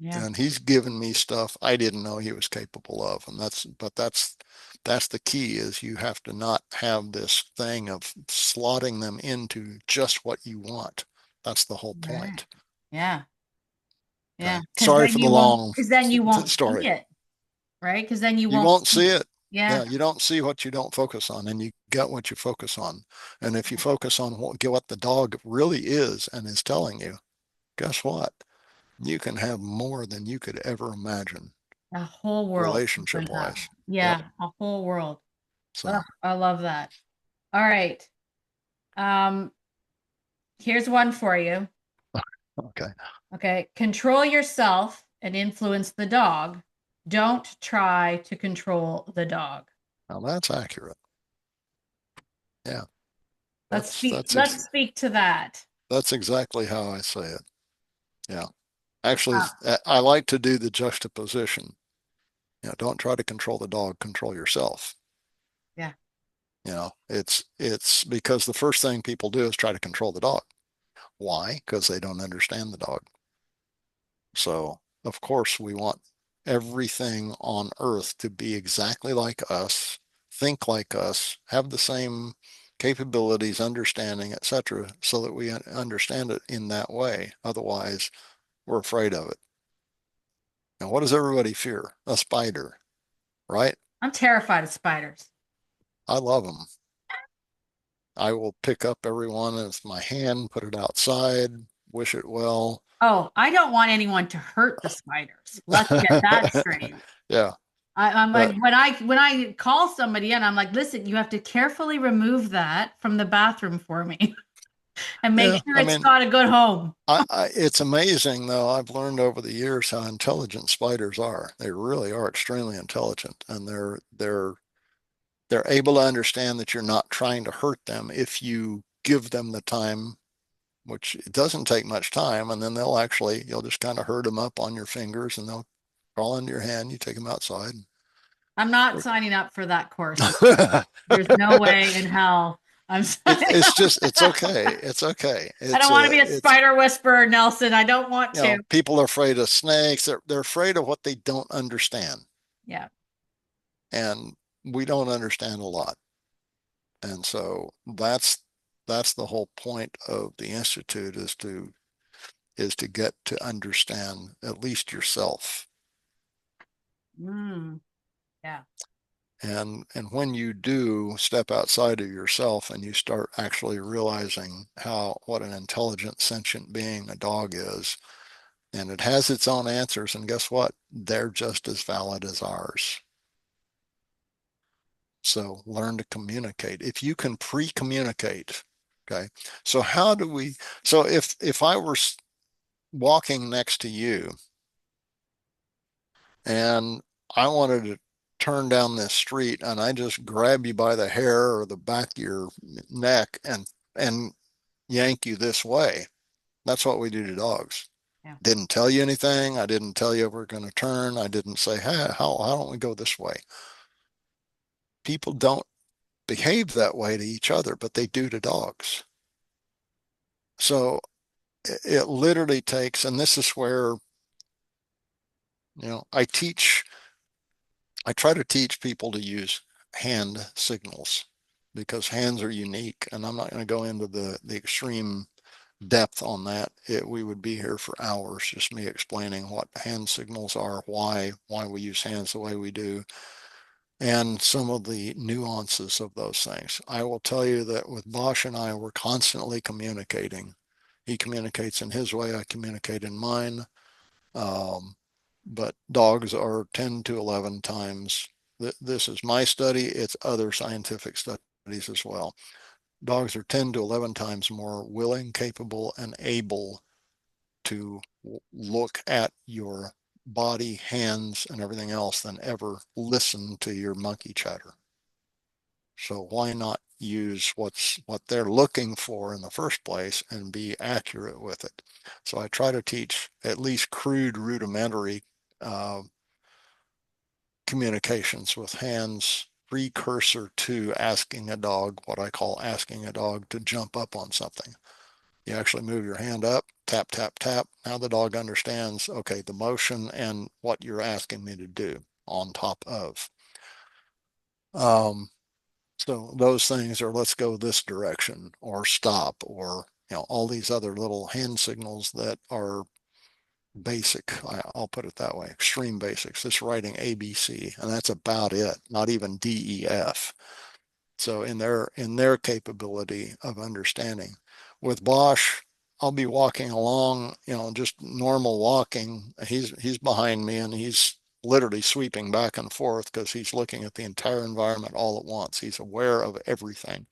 Yeah. And he's given me stuff I didn't know he was capable of. And that's the key is you have to not have this thing of slotting them into just what you want. That's the whole Right. point. Yeah. Yeah. Okay. Sorry for the long Because then you won't see story. it, right? Because then you You won't won't see see it. it. Yeah. Yeah, you don't see what you don't focus on, and you get what you focus on. And if you focus on what the dog really is and is telling you, guess what? You can have more than you could ever imagine A whole world relationship opens up. wise. Yep. Yeah. A whole world. So, Ugh, I love that. All right. Um, Here's one for you. okay. Okay. Control yourself and influence the dog. Don't try to control the dog. Now that's accurate. Yeah. Let's That's speak that's ex let's speak to that. that's exactly how I say it. Yeah. Actually, Uh, I like to do the juxtaposition. Don't try to control the dog, control yourself. yeah. It's because the first thing people do is try to control the dog. Why? Because they don't understand the dog. So, of course, we want everything on earth to be exactly like us, think like us, have the same capabilities, understanding, etc., so that we understand it in that way. Otherwise, we're afraid of it. And what does everybody fear? A spider, right? I'm terrified of spiders. I love them. I will pick up every one with my hand, put it outside, wish it well. Oh, I don't want anyone to hurt the spiders. Let's get that straight. Yeah, I'm like but when I call somebody in, I'm like, listen, you have to carefully remove that from the bathroom for me and make yeah, sure I it's mean, got a good home. it's amazing though. I've learned over the years how intelligent spiders are. They really are extremely intelligent, and they're able to understand that you're not trying to hurt them if you give them the time, which it doesn't take much time, and then you'll just kind of herd them up on your fingers, and they'll crawl into your hand. You take them outside. I'm not signing up for that course. There's no way in hell I'm signing It's up. just it's okay. It's okay. I don't want to be a spider whisperer, Nelson. I don't want to. People are afraid of snakes. They're afraid of what they don't understand. Yeah. And we don't understand a lot. And so that's the whole point of the institute is to get to understand at least yourself. Mm, yeah. And when you do step outside of yourself and you start actually realizing what an intelligent sentient being a dog is, and it has its own answers, and guess what? They're just as valid as ours. So learn to communicate. If you can pre-communicate, okay. So how do we? So if I were walking next to you and I wanted to turn down this street and I just grab you by the hair or the back of your neck and yank you this way, that's what we do to dogs. Yeah. Didn't tell you anything. I didn't tell you we're going to turn. I didn't say, hey, how don't we go this way? People don't behave that way to each other, but they do to dogs. So it literally takes, and this is where, I try to teach people to use hand signals because hands are unique. And I'm not going to go into the extreme depth on that. We would be here for hours, just me explaining what hand signals are, why we use hands the way we do, and some of the nuances of those things. I will tell you that with Bosch and I, we're constantly communicating. He communicates in his way, I communicate in mine. Um, but dogs are 10 to 11 times. This is my study, it's other scientific studies as well. Dogs are 10 to 11 times more willing, capable, and able to look at your body, hands, and everything else than ever listen to your monkey chatter. So why not use what they're looking for in the first place and be accurate with it? So I try to teach at least crude, rudimentary uh, communications with hands, precursor to asking a dog, what I call asking a dog to jump up on something. You actually move your hand up, tap, tap, tap. Now the dog understands, okay, the motion and what you're asking me to do on top of. Um, so those things are let's go this direction or stop or all these other little hand signals that are basic. I'll put it that way, extreme basics. Just writing ABC, and that's about it. Not even DEF. So in their capability of understanding. With Bosch, I'll be walking along, just normal walking. He's behind me and he's literally sweeping back and forth because he's looking at the entire environment all at once. He's aware of everything.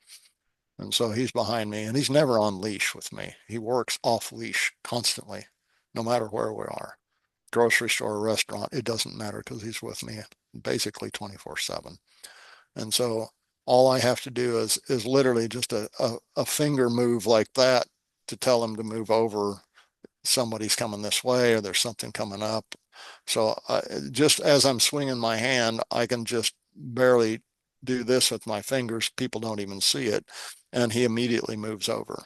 And so he's behind me and he's never on leash with me. He works off leash constantly, no matter where we are. Grocery store, restaurant, it doesn't matter because he's with me basically 24/7. And so all I have to do is literally just a finger move like that to tell him to move over. Somebody's coming this way or there's something coming up. So just as I'm swinging my hand, I can just barely do this with my fingers. People don't even see it. And he immediately moves over.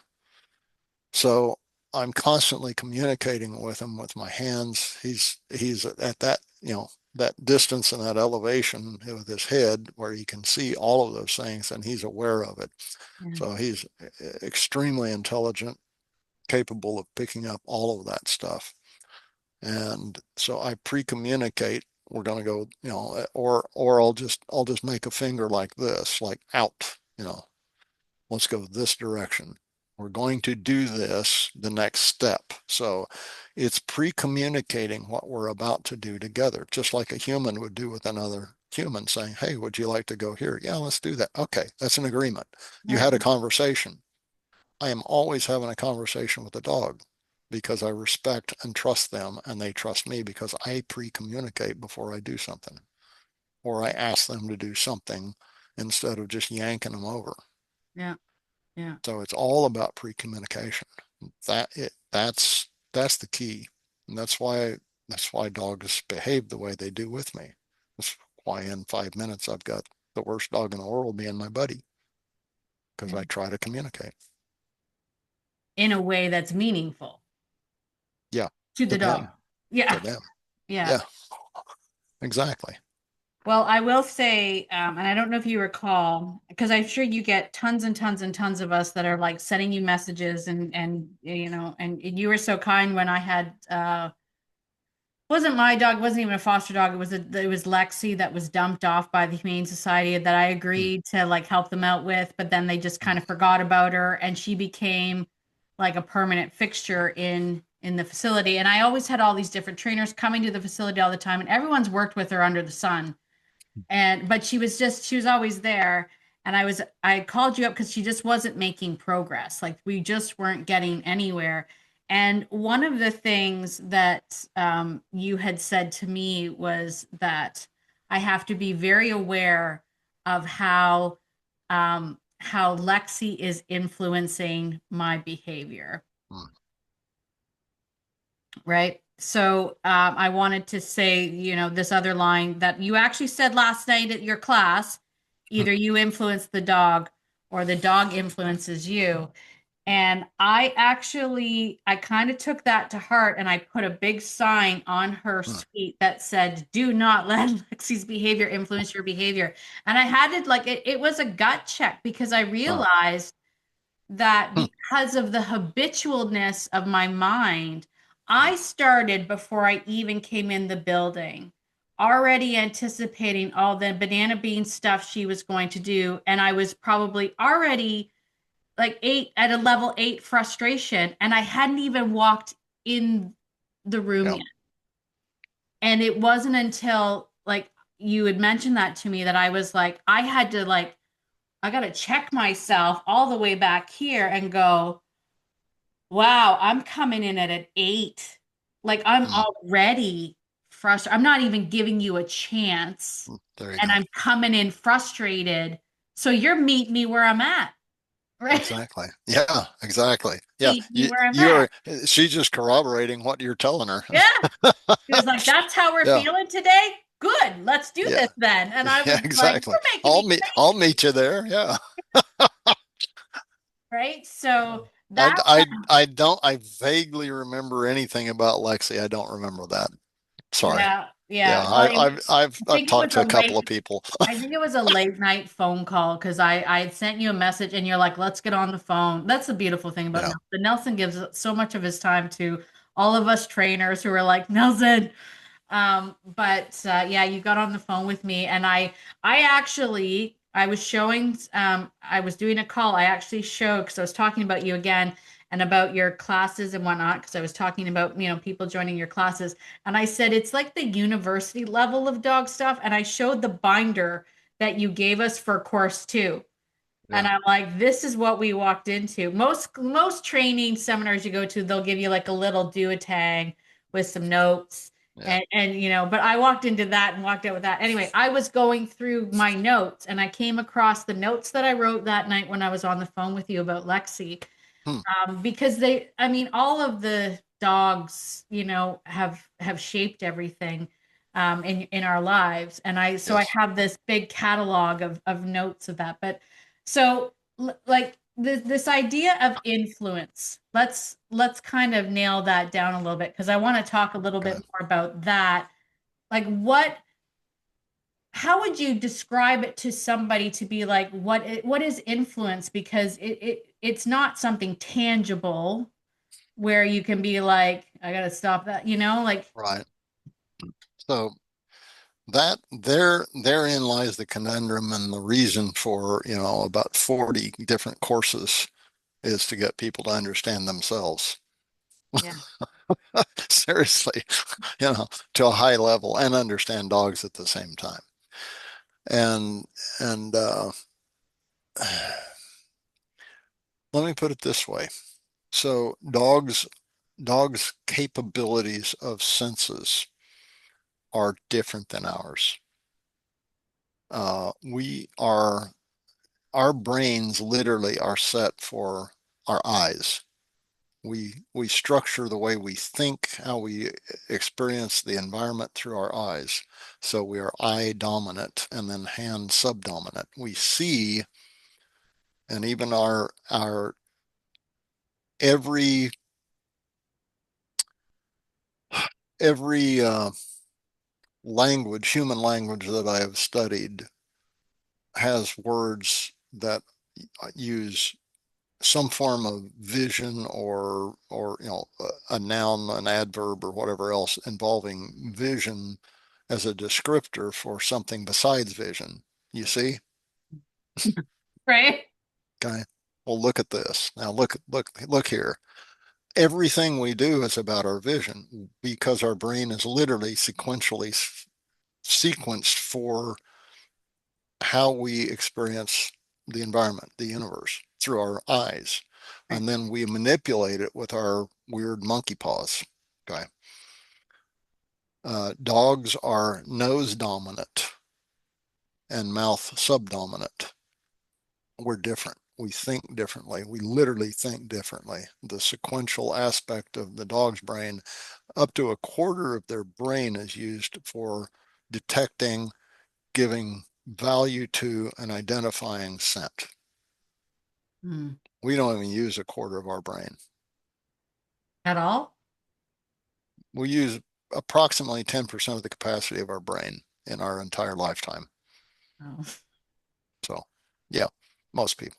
So I'm constantly communicating with him with my hands. He's at that distance and that elevation with his head where he can see all of those things and he's aware of it. Yeah. So he's extremely intelligent, capable of picking up all of that stuff. And so I pre-communicate we're going to go, or I'll just make a finger like this, like out, let's go this direction. We're going to do this, the next step. So it's pre-communicating what we're about to do together, just like a human would do with another human saying, hey, would you like to go here? Yeah, let's do that. Okay, that's an agreement. You Right. had a conversation. I am always having a conversation with the dog because I respect and trust them and they trust me because I pre-communicate before I do something or I ask them to do something instead of just yanking them over. Yeah. Yeah. So it's all about pre-communication. That's the key. And that's why dogs behave the way they do with me. That's why in 5 minutes I've got the worst dog in the world being my buddy because Yeah. I try to communicate. In a way that's meaningful Yeah, to to the dog. them, Yeah. to them. Yeah. Yeah, exactly. Well, I will say, and I don't know if you recall, because I'm sure you get tons and tons and tons of us that are like sending you messages and you were so kind when I had wasn't my dog, wasn't even a foster dog. It was Lexi that was dumped off by the Humane Society that I Mm, agreed to like help them out with, but then they just kind of forgot about her and she became like a permanent fixture in the facility. And I always had all these different trainers coming to the facility all the time, and everyone's worked with her under the sun. And but she was always there. And I called you up because she just wasn't making progress. Like we just weren't getting anywhere. And one of the things that you had said to me was that I have to be very aware of how Lexi is influencing my behavior, mm, right? So I wanted to say, this other line that you actually said last night at your class, mm, either you influence the dog or the dog influences you. And I kind of took that to heart and I put a big sign on her mm, suite that said, do not let Lexi's behavior influence your behavior. And I had it like it was a gut check because I mm, realized that mm. because of the habitualness of my mind, I started before I even came in the building, already anticipating all the banana bean stuff she was going to do. And I was probably already like at a level 8 frustration. And I hadn't even walked in the room Yeah. yet. And it wasn't until like you had mentioned that to me that I was like, I had to like I got to check myself all the way back here and go, wow, I'm coming in at an 8. Like I'm Mm, already frustrated. I'm not even giving you a chance. there you And go. I'm coming in frustrated. So you're meet me where I'm at, right? Exactly. Yeah, exactly. Yeah. Meet me where I'm at. You're, she's just corroborating what you're telling her. Yeah. He was like, that's how we're Yeah. feeling today. Good. Let's do Yeah. this then. And I Yeah, was like, exactly. you're making me I'll crazy, meet you there. Yeah. right? So that, I vaguely remember anything about Lexi. I don't remember that. Sorry. yeah, Yeah, yeah. Well, I I've think it talked was to a a couple late of people. I think it was a late night phone call because I had sent you a message and you're like, let's get on the phone. That's the beautiful thing about Yeah. Nelson. Nelson gives so much of his time to all of us trainers who are like, Nelson. But yeah, you got on the phone with me and I actually I was showing I was doing a call. I actually showed because I was talking about you again and about your classes and whatnot because I was talking about, people joining your classes. And I said it's like the university level of dog stuff. And I showed the binder that you gave us for course 2. And Yeah. I'm like, this is what we walked into. Most training seminars you go to, they'll give you like a little do a tag with some notes. Yeah. And but I walked into that and walked out with that. Anyway, I was going through my notes and I came across the notes that I wrote that night when I was on the phone with you about Lexi. Hmm. Because I mean, all of the dogs, have shaped everything in our lives. And I Yes. have this big catalog of notes of that. But so like this idea of influence, let's kind of nail that down a little bit because I want to talk a little bit Okay. more about that. Like how would you describe it to somebody to be like what is influence because it's not something tangible where you can be like I got to stop that, like Right. So therein lies the conundrum and the reason for, about 40 different courses is to get people to understand themselves. yeah. Seriously, to a high level and understand dogs at the same time. And and let me put it this way. So dogs' capabilities of senses are different than ours. We are Our brains literally are set for our eyes. We structure the way we think, how we experience the environment through our eyes. So we are eye dominant and then hand subdominant. We see, and even our every every language, human language that I have studied has words that use some form of vision or a noun, an adverb, or whatever else involving vision as a descriptor for something besides vision. You see? Right. Okay. Well, look at this. Now look here. Everything we do is about our vision because our brain is literally sequenced for how we experience the environment, the universe, through our eyes. Right. And then we manipulate it with our weird monkey paws. Okay. Dogs are nose dominant and mouth subdominant. We're different. We think differently. We literally think differently. The sequential aspect of the dog's brain, up to a quarter of their brain is used for detecting, giving value to, and identifying scent. Hmm. We don't even use a quarter of our brain. At all. We use approximately 10% of the capacity of our brain in our entire lifetime. Oh. So, yeah, most people,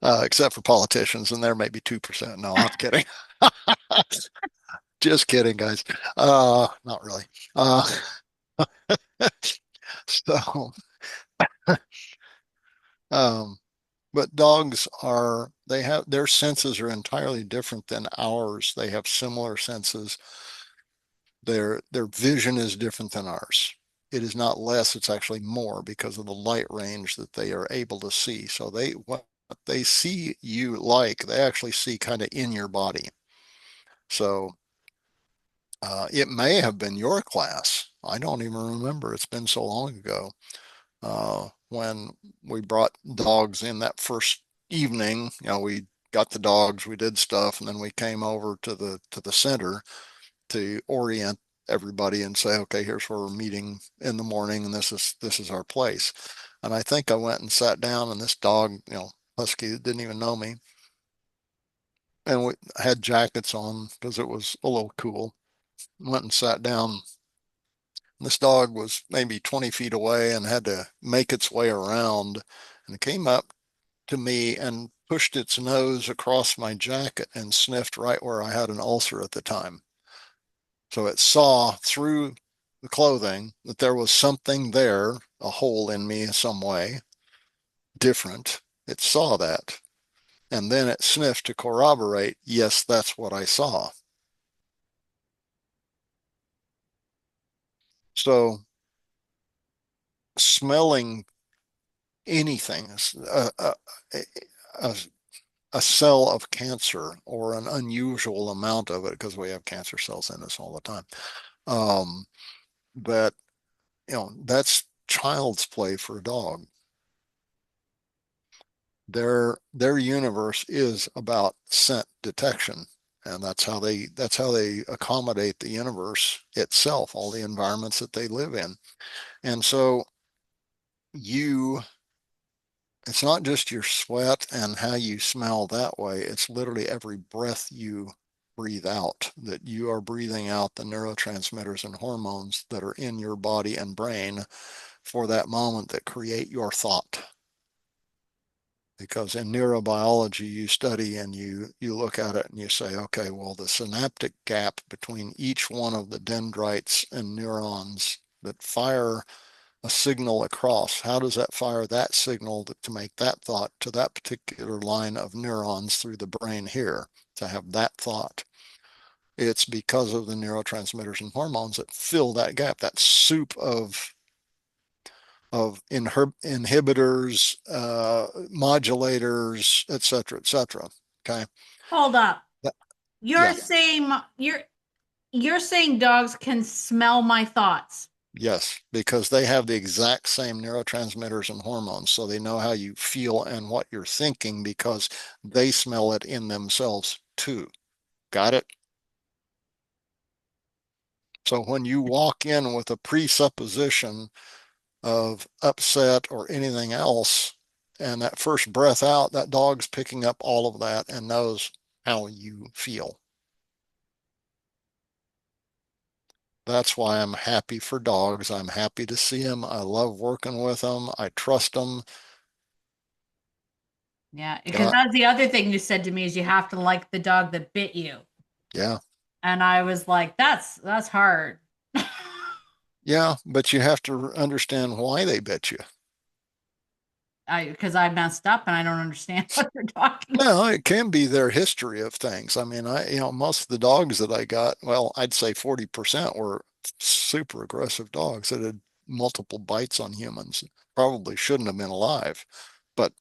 except for politicians, and there may be 2%. No, I'm kidding. Just kidding, guys. Not really. Uh, so, um, but they have their senses are entirely different than ours. They have similar senses. Their vision is different than ours. it is not less, it's actually more because of the light range that they are able to see. So what they see you like, they actually see kind of in your body. So it may have been your class. I don't even remember. It's been so long ago. When we brought dogs in that first evening, we got the dogs, we did stuff, and then we came over to the center to orient everybody and say, okay, here's where we're meeting in the morning, and this is our place. And I think I went and sat down, and this dog, husky that didn't even know me, and we had jackets on because it was a little cool. Went and sat down. This dog was maybe 20 feet away and had to make its way around, and it came up to me and pushed its nose across my jacket and sniffed right where I had an ulcer at the time. So it saw through the clothing that there was something there, a hole in me some way, different. It saw that. And then it sniffed to corroborate, yes, that's what I saw. So smelling anything, a, a cell of cancer or an unusual amount of it, because we have cancer cells in us all the time. Um, but that's child's play for a dog. Their universe is about scent detection, and that's how they accommodate the universe itself, all the environments that they live in. And so you it's not just your sweat and how you smell that way, it's literally every breath you breathe out, that you are breathing out the neurotransmitters and hormones that are in your body and brain for that moment that create your thought. Because in neurobiology, you study and you look at it and you say, okay, well, the synaptic gap between each one of the dendrites and neurons that fire a signal across, how does that fire that signal to make that thought to that particular line of neurons through the brain here to have that thought? It's because of the neurotransmitters and hormones that fill that gap, that soup of inhibitors, modulators, et cetera, et cetera. Okay. Hold up. That, You're yeah. saying you're saying dogs can smell my thoughts. Yes, because they have the exact same neurotransmitters and hormones. So they know how you feel and what you're thinking because they smell it in themselves too. Got it? So when you walk in with a presupposition of upset or anything else, and that first breath out, that dog's picking up all of that and knows how you feel. That's why I'm happy for dogs. I'm happy to see them. I love working with them. I trust them. Yeah, because Got, that's the other thing you said to me is you have to like the dog that bit you. yeah. And I was like, that's hard. Yeah, but you have to understand why they bit you. Because I messed up and I don't understand what you're talking. No, it can be their history of things. I mean, most of the dogs that I got, well, I'd say 40% were super aggressive dogs that had multiple bites on humans. Probably shouldn't have been alive, but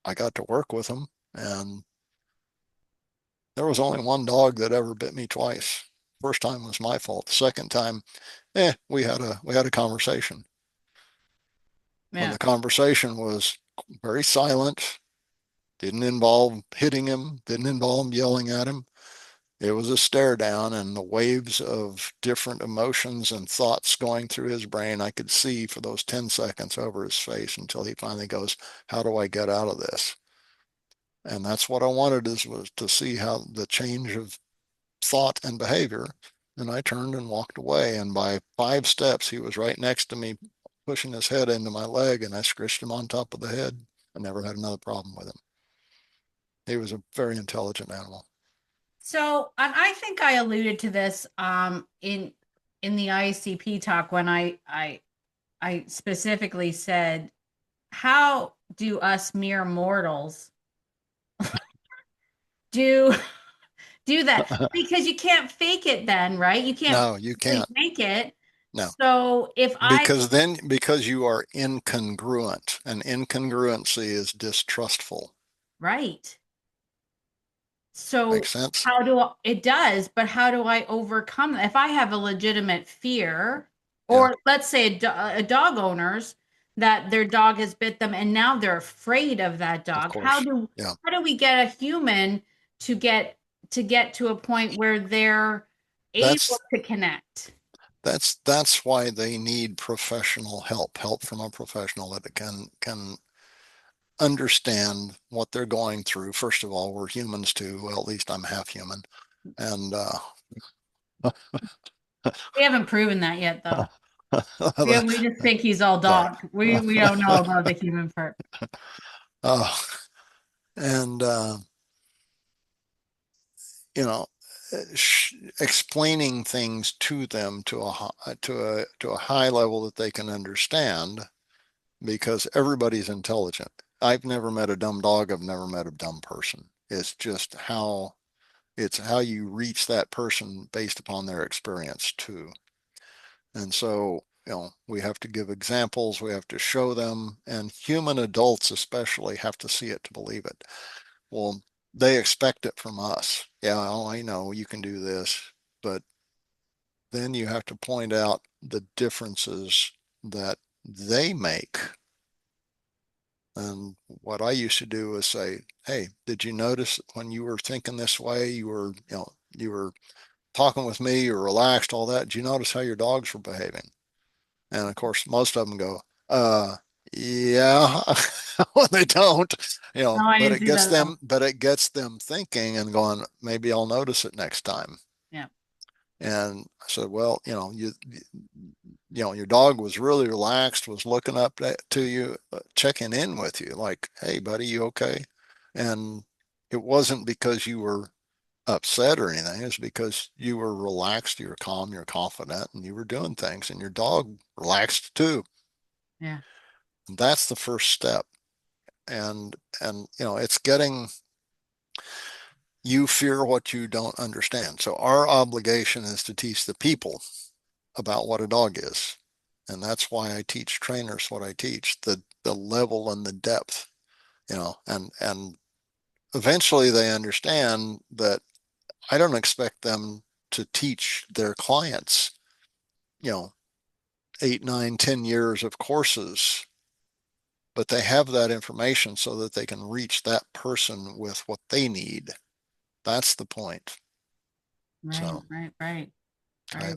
I got to work with them, and there was only one dog that ever bit me twice. First time was my fault. The second time, we had a conversation. When Yeah. the conversation was very silent, didn't involve hitting him, didn't involve yelling at him. It was a stare down, and the waves of different emotions and thoughts going through his brain, I could see for those 10 seconds over his face until he finally goes, how do I get out of this? And that's what I wanted was to see how the change of thought and behavior. And I turned and walked away. And by 5 steps, he was right next to me, pushing his head into my leg, and I scratched him on top of the head. I never had another problem with him. He was a very intelligent animal. So, and I think I alluded to this in the ICP talk when I specifically said, how do us mere mortals do do that? Because you can't fake it then, right? You can't No, you really can't. fake it. no, So if I, because you are incongruent, and incongruency is distrustful. right. So Makes sense? it does, but how do I overcome that? If I have a legitimate fear, Yeah, or let's say a dog owners that their dog has bit them and now they're afraid of that of dog. course. Yeah. How do we get a human to get to a point where they're able That's to connect? that's why they need professional help from a professional that can understand what they're going through. First of all, we're humans too. Well, at least I'm half human. And We haven't proven that yet, though. uh, We just think he's all sorry. dog. We don't know about the human part. Uh, and you know, explaining things to them to a high level that they can understand, because everybody's intelligent. I've never met a dumb dog. I've never met a dumb person. It's how you reach that person based upon their experience too. And so, we have to give examples, we have to show them, and human adults especially have to see it to believe it. Well, they expect it from us. Yeah, oh, I know you can do this, but then you have to point out the differences that they make. And what I used to do is say, hey, did you notice when you were thinking this way, you were talking with me, you're relaxed, all that. Did you notice how your dogs were behaving? And of course, most of them go, uh, yeah, when they don't, No, I but didn't it see gets that at all. them thinking and going, maybe I'll notice it next time. Yeah. And I said, well, your dog was really relaxed, was looking up to you, checking in with you, like, hey, buddy, you okay? And it wasn't because you were upset or anything. It's because you were relaxed, you were calm, you're confident, and you were doing things, and your dog relaxed too. Yeah. And that's the first step. And it's getting you fear what you don't understand. So our obligation is to teach the people about what a dog is. And that's why I teach trainers what I teach, the level and the depth, and eventually they understand that I don't expect them to teach their clients, you know, 8, 9, 10 years of courses, but they have that information so that they can reach that person with what they need. That's the point. Right, So right, right, I, right.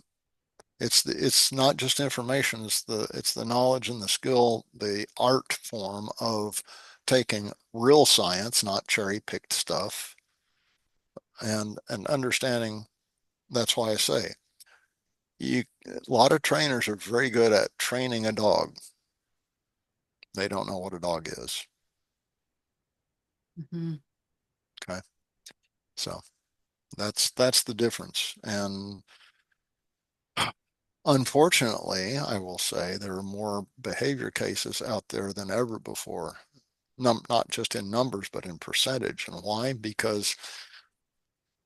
it's not just information, it's the knowledge and the skill, the art form of taking real science, not cherry picked stuff, and understanding. That's why I say a lot of trainers are very good at training a dog. They don't know what a dog is. Hmm. Okay. So that's the difference. And unfortunately, I will say there are more behavior cases out there than ever before. Not just in numbers, but in percentage. And why? Because,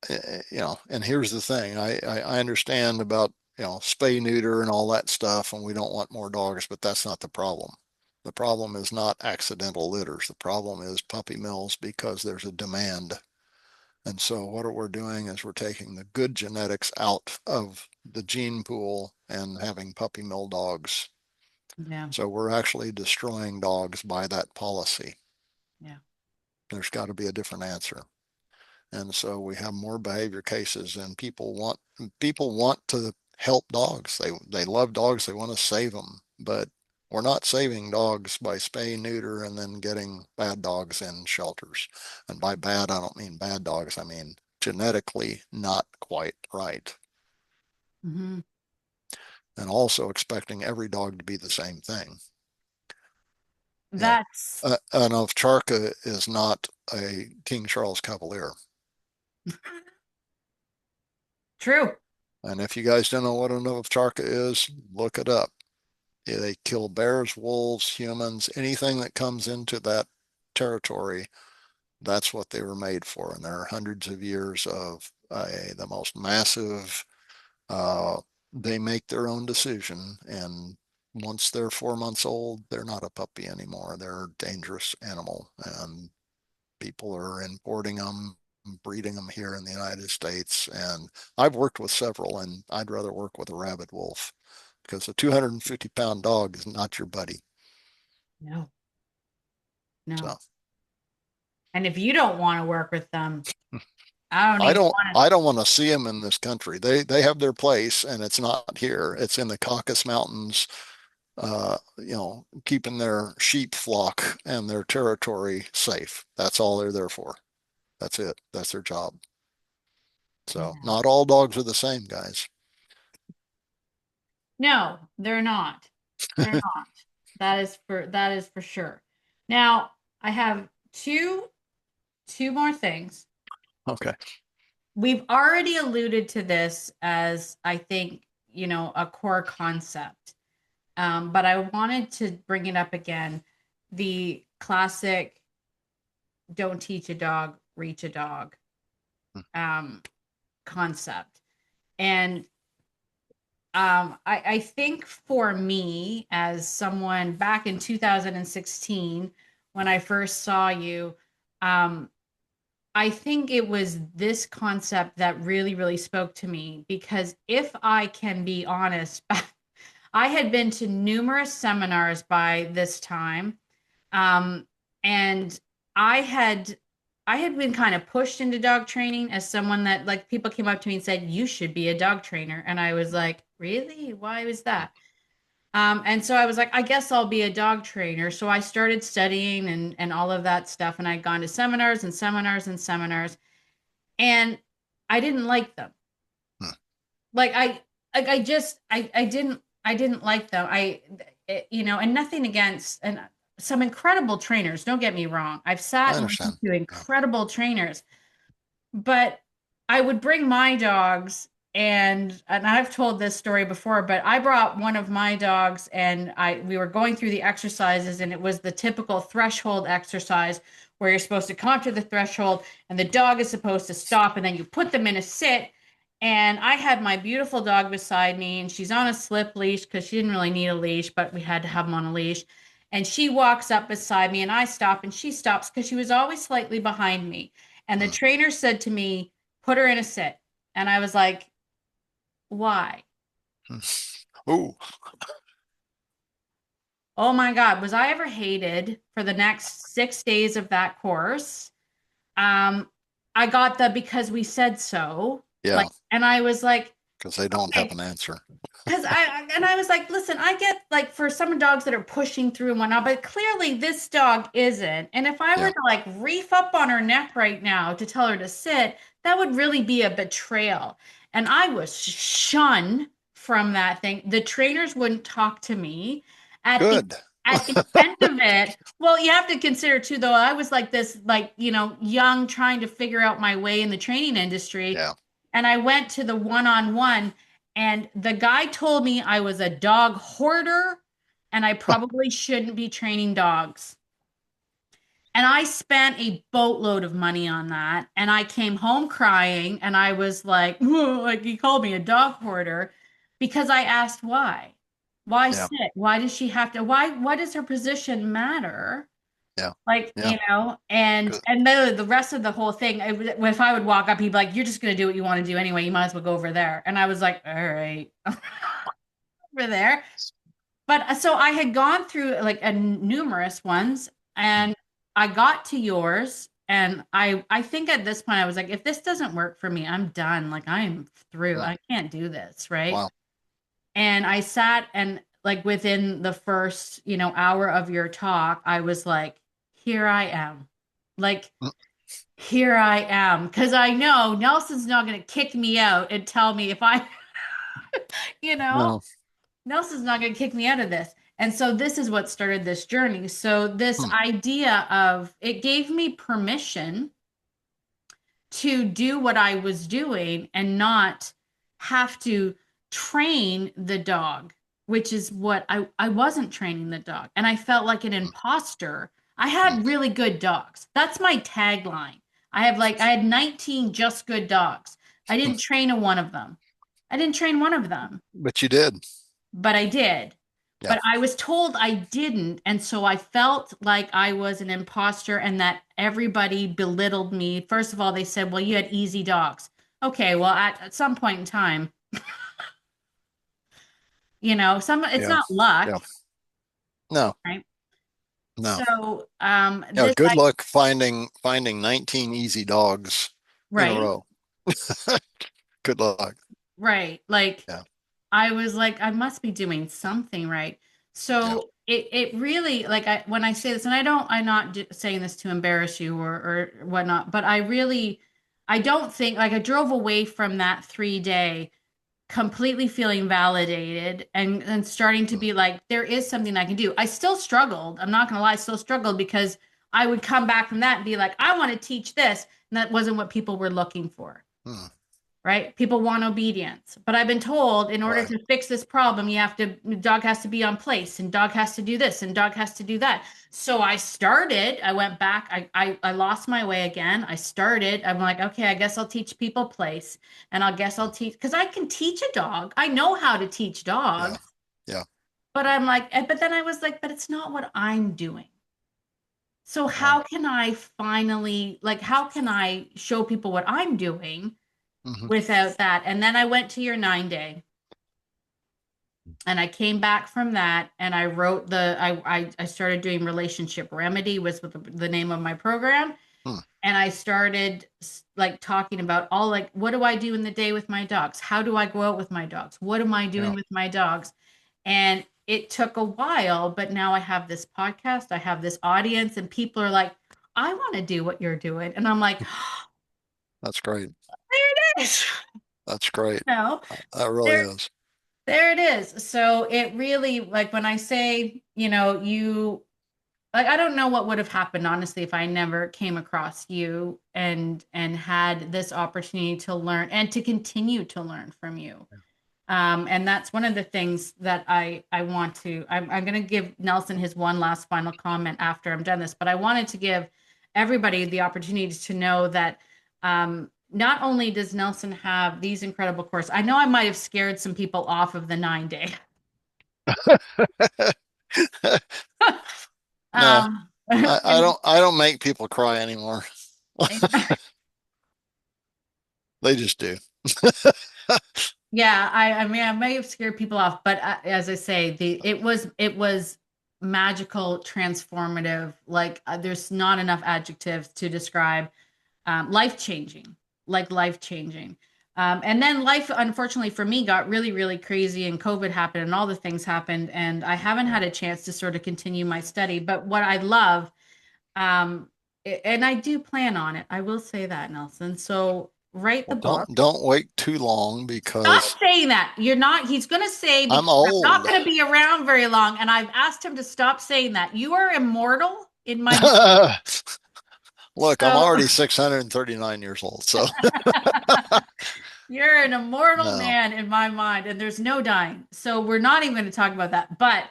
and here's the thing, I understand about, spay neuter and all that stuff, and we don't want more dogs, but that's not the problem. The problem is not accidental litters. The problem is puppy mills because there's a demand. And so what we're doing is we're taking the good genetics out of the gene pool and having puppy mill dogs. Yeah, So we're actually destroying dogs by that policy. yeah. There's got to be a different answer. And so we have more behavior cases, and people want to help dogs. They love dogs. They want to save them, but we're not saving dogs by spay neuter and then getting bad dogs in shelters. And by bad, I don't mean bad dogs. I mean genetically not quite right. Hmm. And also expecting every dog to be the same thing. You know, That's an Ovcharka is not a King Charles Cavalier. true. And if you guys don't know what an Ovcharka is, look it up. Yeah, they kill bears, wolves, humans, anything that comes into that territory. That's what they were made for. And there are hundreds of years of the most massive uh, they make their own decision. And once they're 4 months old, they're not a puppy anymore. They're a dangerous animal. And people are importing them, breeding them here in the United States. And I've worked with several, and I'd rather work with a rabid wolf because a 250-pound dog is not your buddy. No, So no. And if you don't want to work with them, I don't even want I don't want to see them in this country. They have their place, and it's not here. It's in the Caucasus Mountains, keeping their sheep flock and their territory safe. That's all they're there for. That's it. That's their job. to. So Yeah. not all dogs are the same, guys. No, they're not. They're not. That is for sure. Now, I have two more things. Okay. We've already alluded to this as I think, a core concept. But I wanted to bring it up again. The classic don't teach a dog, reach a dog um, concept. And I think for me, as someone back in 2016, when I first saw you, um, I think it was this concept that really, really spoke to me because if I can be honest, I had been to numerous seminars by this time. Um, and I had I had been kind of pushed into dog training as someone that like people came up to me and said, you should be a dog trainer. And I was like, really? Why was that? And so I was like, I guess I'll be a dog trainer. So I started studying and all of that stuff. And I'd gone to seminars and seminars and seminars, and I didn't like them. Like I didn't like them. And nothing against and some incredible trainers. Don't get me wrong. I've I sat and understand. listened to Yeah. incredible trainers, but I would bring my dogs, and I've told this story before, but I brought one of my dogs, and I we were going through the exercises, and it was the typical threshold exercise where you're supposed to come up to the threshold and the dog is supposed to stop, and then you put them in a sit. And I had my beautiful dog beside me, and she's on a slip leash because she didn't really need a leash, but we had to have them on a leash. And she walks up beside me, and I stop, and she stops because she was always slightly behind me. And the Mm. trainer said to me, put her in a sit. And I was like, why? Ooh, Oh my God, was I ever hated for the next 6 days of that course? Um, I got the because we said so. yeah, Like, and I was like, because they don't have okay, an answer. because I was like, listen, I get like for some dogs that are pushing through and whatnot, but clearly this dog isn't. And if I were Yeah, to like reef up on her neck right now to tell her to sit, that would really be a betrayal. And I was shunned from that thing. The trainers wouldn't talk to me at the good. at the end of it. Well, you have to consider too, though, I was like this, like, young, trying to figure out my way in the training industry. Yeah. And I went to the one-on-one, and the guy told me I was a dog hoarder and I probably shouldn't be training dogs. And I spent a boatload of money on that. And I came home crying and I was like, "Whoa," like he called me a dog hoarder because I asked why. Why Yeah. sit? Why does she have to? Why does her position matter? Yeah. Like, Yeah. and Good. and the rest of the whole thing, if I would walk up, he'd be like, "You're just gonna do what you want to do anyway. You might as well go over there." And I was like, "All right, over there." But so I had gone through like numerous ones, Mm. and I got to yours, and I think at this point I was like, if this doesn't work for me, I'm done. Like I'm through. Mm. I can't do this, right? Wow. And I sat and like within the first, hour of your talk, I was like, here I am. Like Mm. here I am. Because I know Nelson's not going to kick me out and tell me if I, you know, No. Nelson's not going to kick me out of this. And so this is what started this journey. So this Hmm. idea of it gave me permission to do what I was doing and not have to train the dog, which is what I wasn't training the dog. And I felt like an Hmm. imposter. I Hmm. had really good dogs. That's my tagline. I had 19 just good dogs. I didn't train a one of them. I didn't train one of them, But you did. but I did. Yeah. But I was told I didn't. And so I felt like I was an imposter and that everybody belittled me. First of all, they said, well, you had easy dogs. Okay, well, at some point in time, it's Yeah. not luck, Yeah. No, right? no. So, Yeah. Good luck finding 19 easy dogs in a right, row. Good luck. right. Like, Yeah. I was like, I must be doing something right. Yeah. So it really like when I say this, and I'm not saying this to embarrass you or whatnot, but I don't think like I drove away from that 3 day completely feeling validated and starting to Mm. be like, there is something I can do. I still struggled. I'm not gonna lie, I still struggled because I would come back from that and be like, I want to teach this, and that wasn't what people were looking for, Mm. right? People want obedience. But I've been told in order Right. to fix this problem, dog has to be on place and dog has to do this and dog has to do that. So I went back, I lost my way again. I'm like, okay, I guess I'll teach people place and I guess I'll teach because I can teach a dog. I know how to teach Yeah. dogs. Yeah. But I'm like, but then I was like, but it's not what I'm doing. So Right. how can I finally, like, how can I show people what I'm doing Hmm. without that? And then I went to your 9 day and I came back from that and I wrote I started doing relationship remedy was what the name of my program. Hmm. And I started like talking about all like, what do I do in the day with my dogs? How do I go out with my dogs? What am I doing Yeah. with my dogs? And it took a while, but now I have this podcast, I have this audience, and people are like, I want to do what you're doing. And I'm like, That's great. there it is. That's great. No, That really there is. There it is. So it really, like when I say, like I don't know what would have happened honestly if I never came across you and had this opportunity to learn and to continue to learn from you. And that's one of the things that I want to. I'm going to give Nelson his one last final comment after I'm done this, but I wanted to give everybody the opportunity to know that not only does Nelson have these incredible courses, I know I might have scared some people off of the 9 day. No, um, I don't make people cry anymore. They just do. Yeah, I mean, I may have scared people off, but as I say, it was magical, transformative. Like there's not enough adjectives to describe life changing, like life changing. And then life, unfortunately for me, got really, really crazy, and COVID happened, and all the things happened, and I haven't Yeah. had a chance to sort of continue my study. But what I love, um, and I do plan on it, I will say that, Nelson. So write the Well, book. don't wait too long Stop because saying that. You're not, he's going to say, I'm because I'm not old. going to be around very long. And I've asked him to stop saying that. You are immortal in my mind. Look, I'm So already 639 years old, so you're an immortal no. man in my mind, and there's no dying. So we're not even going to talk about that. But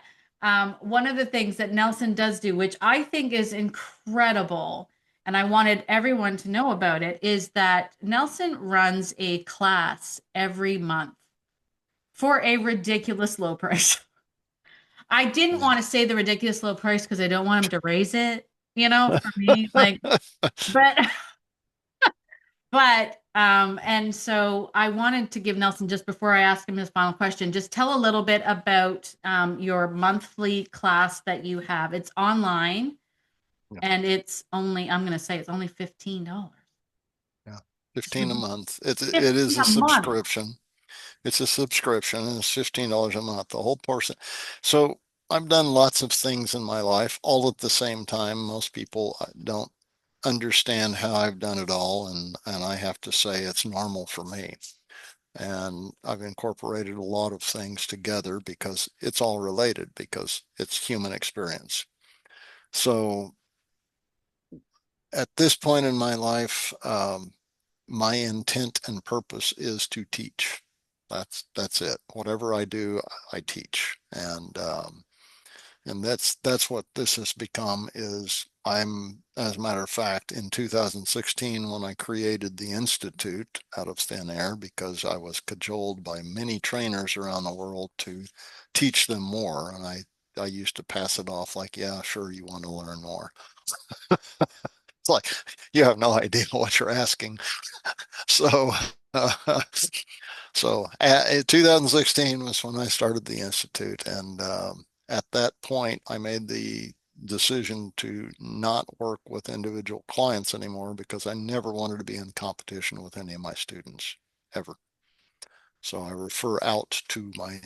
one of the things that Nelson does do, which I think is incredible, and I wanted everyone to know about it, is that Nelson runs a class every month for a ridiculous low price. I didn't Yeah. want to say the ridiculous low price because I don't want him to raise it, for me. Like, but and so I wanted to give Nelson just before I ask him his final question, just tell a little bit about your monthly class that you have. It's online Yeah. and I'm gonna say it's only $15. Yeah. It's 15 a month. It 15 is a a month. subscription. It's a subscription and it's $15 a month, the whole person. So I've done lots of things in my life all at the same time. Most people don't understand how I've done it all, and I have to say it's normal for me. And I've incorporated a lot of things together because it's all related, because it's human experience. So at this point in my life, my intent and purpose is to teach. That's it. Whatever I do, I teach. And And that's what this has become is as a matter of fact, in 2016, when I created the Institute out of thin air, because I was cajoled by many trainers around the world to teach them more. And I used to pass it off like, yeah, sure, you want to learn more. It's like, you have no idea what you're asking. So, uh, so 2016 was when I started the Institute. And at that point, I made the decision to not work with individual clients anymore because I never wanted to be in competition with any of my students ever. So I refer out to my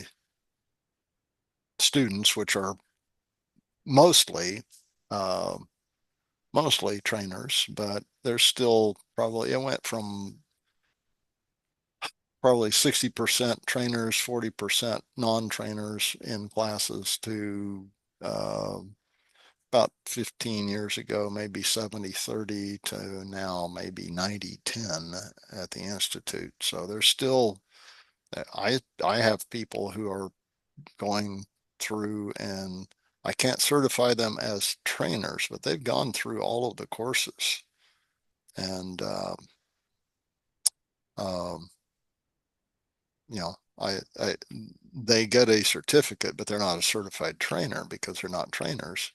students, which are mostly uh, mostly trainers, but there's still probably it went from probably 60% trainers, 40% non-trainers in classes to uh, about 15 years ago, maybe 70-30 to now maybe 90-10 at the Institute. So there's still, I have people who are going through and I can't certify them as trainers, but they've gone through all of the courses and um, you know, they get a certificate, but they're not a certified trainer because they're not trainers.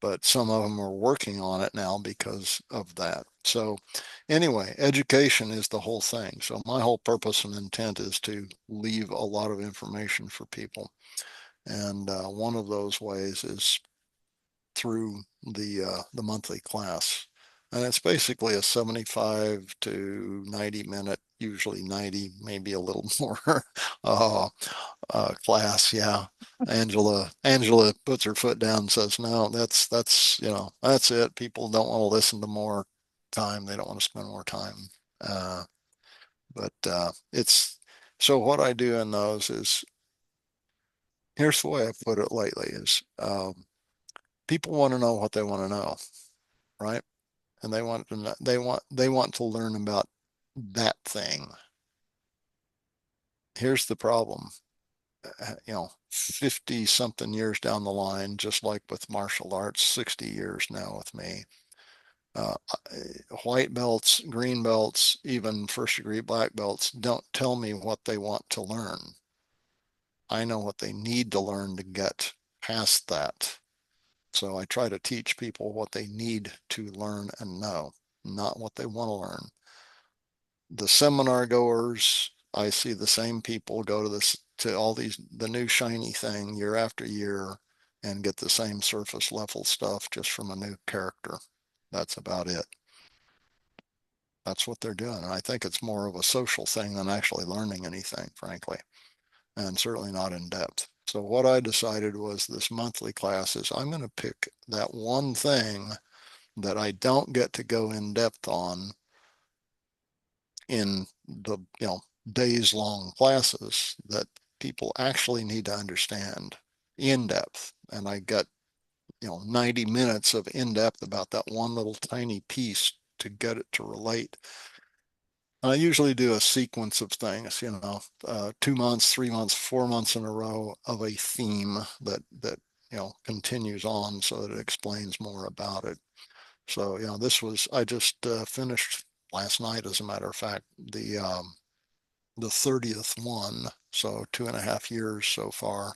But some of them are working on it now because of that. So, anyway, education is the whole thing. So, my whole purpose and intent is to leave a lot of information for people. And one of those ways is through the monthly class. And it's basically a 75 to 90 minute, usually 90, maybe a little more uh, class. Yeah. Angela puts her foot down and says, no, that's it. People don't want to listen to more time. They don't want to spend more time. Uh, but it's so what I do in those is here's the way I put it lately is people want to know what they want to know, right? And they want to know, they want to learn about that thing. Here's the problem. 50 something years down the line, just like with martial arts, 60 years now with me. Uh, White belts, green belts, even first degree black belts don't tell me what they want to learn. I know what they need to learn to get past that. So I try to teach people what they need to learn and know, not what they want to learn. The seminar goers, I see the same people go to this to all these the new shiny thing year after year and get the same surface level stuff just from a new character. That's about it. That's what they're doing. And I think it's more of a social thing than actually learning anything, frankly, and certainly not in depth. So what I decided was this monthly class is I'm going to pick that one thing that I don't get to go in depth on in the days long classes that people actually need to understand in depth. And I got 90 minutes of in depth about that one little tiny piece to get it to relate. And I usually do a sequence of things, 2 months, 3 months, 4 months in a row of a theme that continues on so that it explains more about it. So this was I just finished last night, as a matter of fact, the 30th one, so 2.5 years so far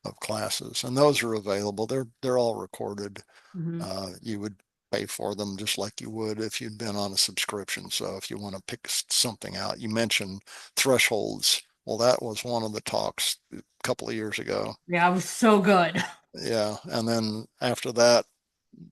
of classes, and those are available. They're all recorded. Mhm. You would pay for them just like you would if you'd been on a subscription. So if you want to pick something out, you mentioned thresholds. Well, that was one of the talks a couple of years ago. Yeah, it was so good. Yeah, and then after that,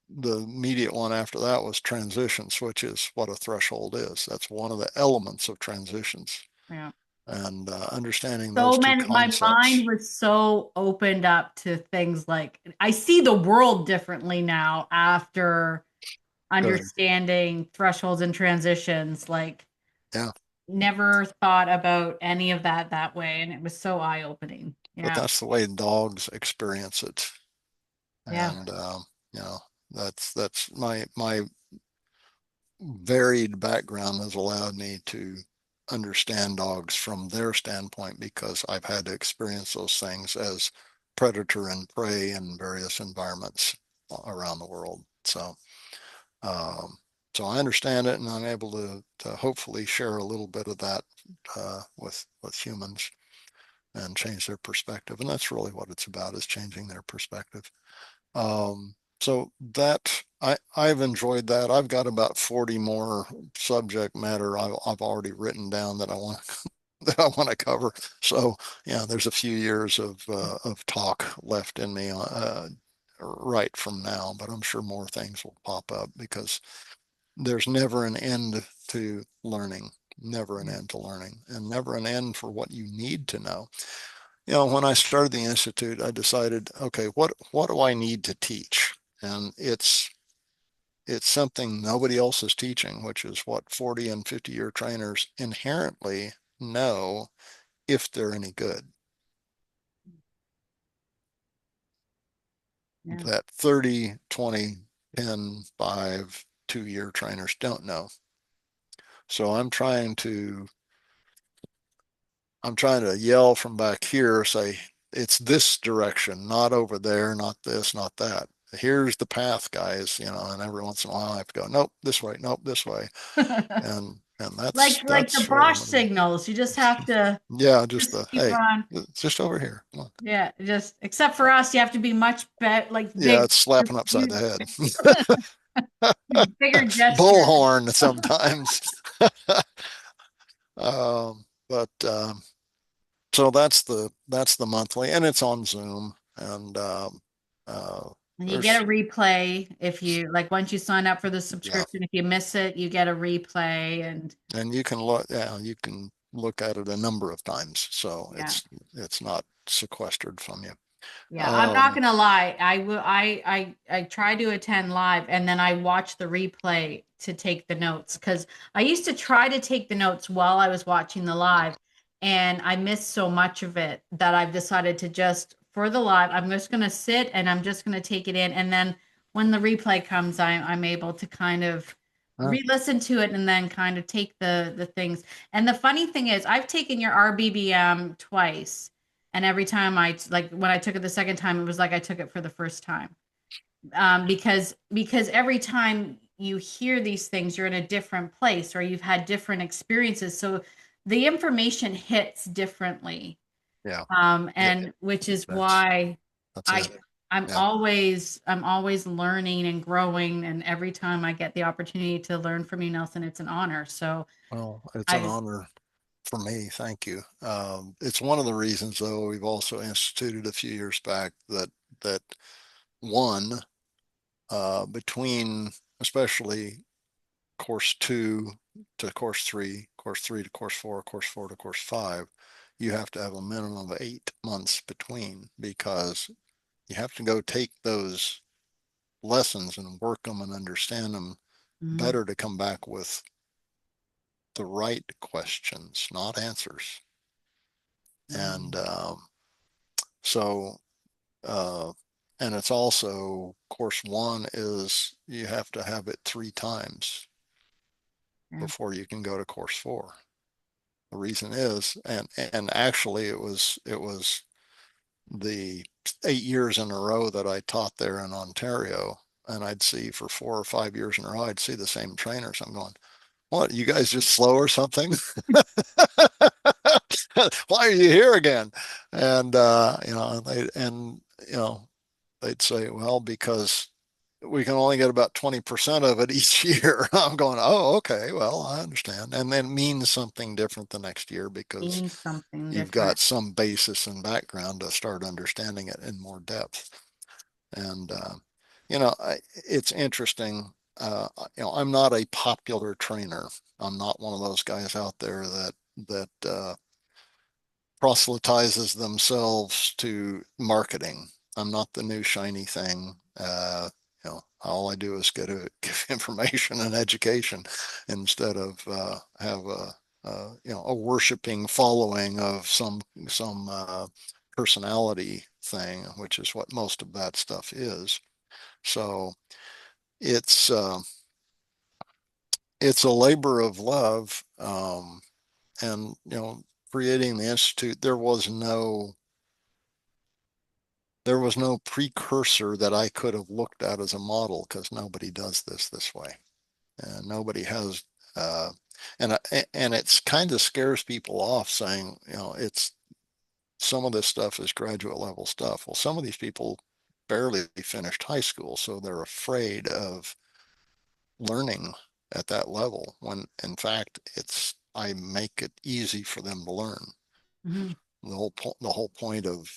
the immediate one after that was transitions, which is what a threshold is. That's one of the elements of transitions. Yeah. And understanding those So two many, my mind concepts. was so opened up to things like I see the world differently now after Good. understanding thresholds and transitions. Like, Yeah. never thought about any of that that way, and it was so eye-opening. But Yeah. that's the way dogs experience it. Yeah. And, you know, that's my varied background has allowed me to understand dogs from their standpoint because I've had to experience those things as predator and prey in various environments around the world. Um, so I understand it, and I'm able to hopefully share a little bit of that with humans and change their perspective. And that's really what it's about, is changing their perspective. So that I've enjoyed that. I've got about 40 more subject matter I've already written down that I want that I want to cover. So yeah, there's a few years of talk left in me right from now, but I'm sure more things will pop up because there's never an end to learning, never an end to learning, and never an end for what you need to know. When I started the Institute, I decided, okay, what do I need to teach? And it's something nobody else is teaching, which is what 40 and 50-year trainers inherently know if they're any good. Yeah. That 30, 20, 10, 5, 2-year trainers don't know. So I'm trying to yell from back here, say, it's this direction, not over there, not this, not that. Here's the path, guys, and every once in a while I have to go, nope, this way, nope, this way. And that's Like the that's what I'm Bosch gonna signals, you just have to yeah, just just the keep hey, on. it's just over here. Come on. Yeah, just except for us, you have to be much better, like Yeah, big, it's slapping upside the head. bigger gesture. Bullhorn sometimes. But so that's the monthly, and it's on Zoom, and uh, And you get there's a replay if you like once you sign up for the yeah, subscription. If you miss it, you get a replay. And and you can look at it a number of times, so yeah. it's not sequestered from you. Yeah, I'm not Um, gonna lie. I try to attend live and then I watch the replay to take the notes because I used to try to take the notes while I was watching the live and I missed so much of it that I've decided to just for the live, I'm just gonna sit and I'm just gonna take it in and then when the replay comes, I'm able to kind of uh, re-listen to it and then kind of take the things. And the funny thing is, I've taken your RBBM twice. And every time like when I took it the second time, it was like I took it for the first time. Because every time you hear these things, you're in a different place or you've had different experiences. So the information hits differently. yeah, yeah, And which is that's why that's I it. I'm Yeah. always learning and growing. And every time I get the opportunity to learn from you, Nelson, it's an honor. So Well, it's an I honor for me. Thank you. It's one of the reasons, though, we've also instituted a few years back that one between especially course two to course three to course four to course five, you have to have a minimum of 8 months between because you have to go take those lessons and work them and understand them Mhm. better to come back with the right questions, not answers. And so, uh, and it's also course one is you have to have it 3 times Yeah. before you can go to course four. The reason is, and actually it was the 8 years in a row that I taught there in Ontario, and I'd see for 4 or 5 years in a row, I'd see the same trainers. I'm going, what, you guys just slow or something? Why are you here again? And they'd say, well, because we can only get about 20% of it each year. I'm going, oh, okay, well, I understand. And then means something different the next year because Means something you've different. got some basis and background to start understanding it in more depth. And, it's interesting. I'm not a popular trainer. I'm not one of those guys out there that proselytizes themselves to marketing. I'm not the new shiny thing. All I do is give information and education instead of have a worshiping following of some personality thing, which is what most of that stuff is. So it's uh, it's a labor of love, and creating the institute, there was no there was no precursor that I could have looked at as a model because nobody does this way, and nobody has. Uh, and it's kind of scares people off saying, it's some of this stuff is graduate level stuff. Well, some of these people barely finished high school, so they're afraid of learning at that level when in fact I make it easy for them to learn. Mhm. The whole point of,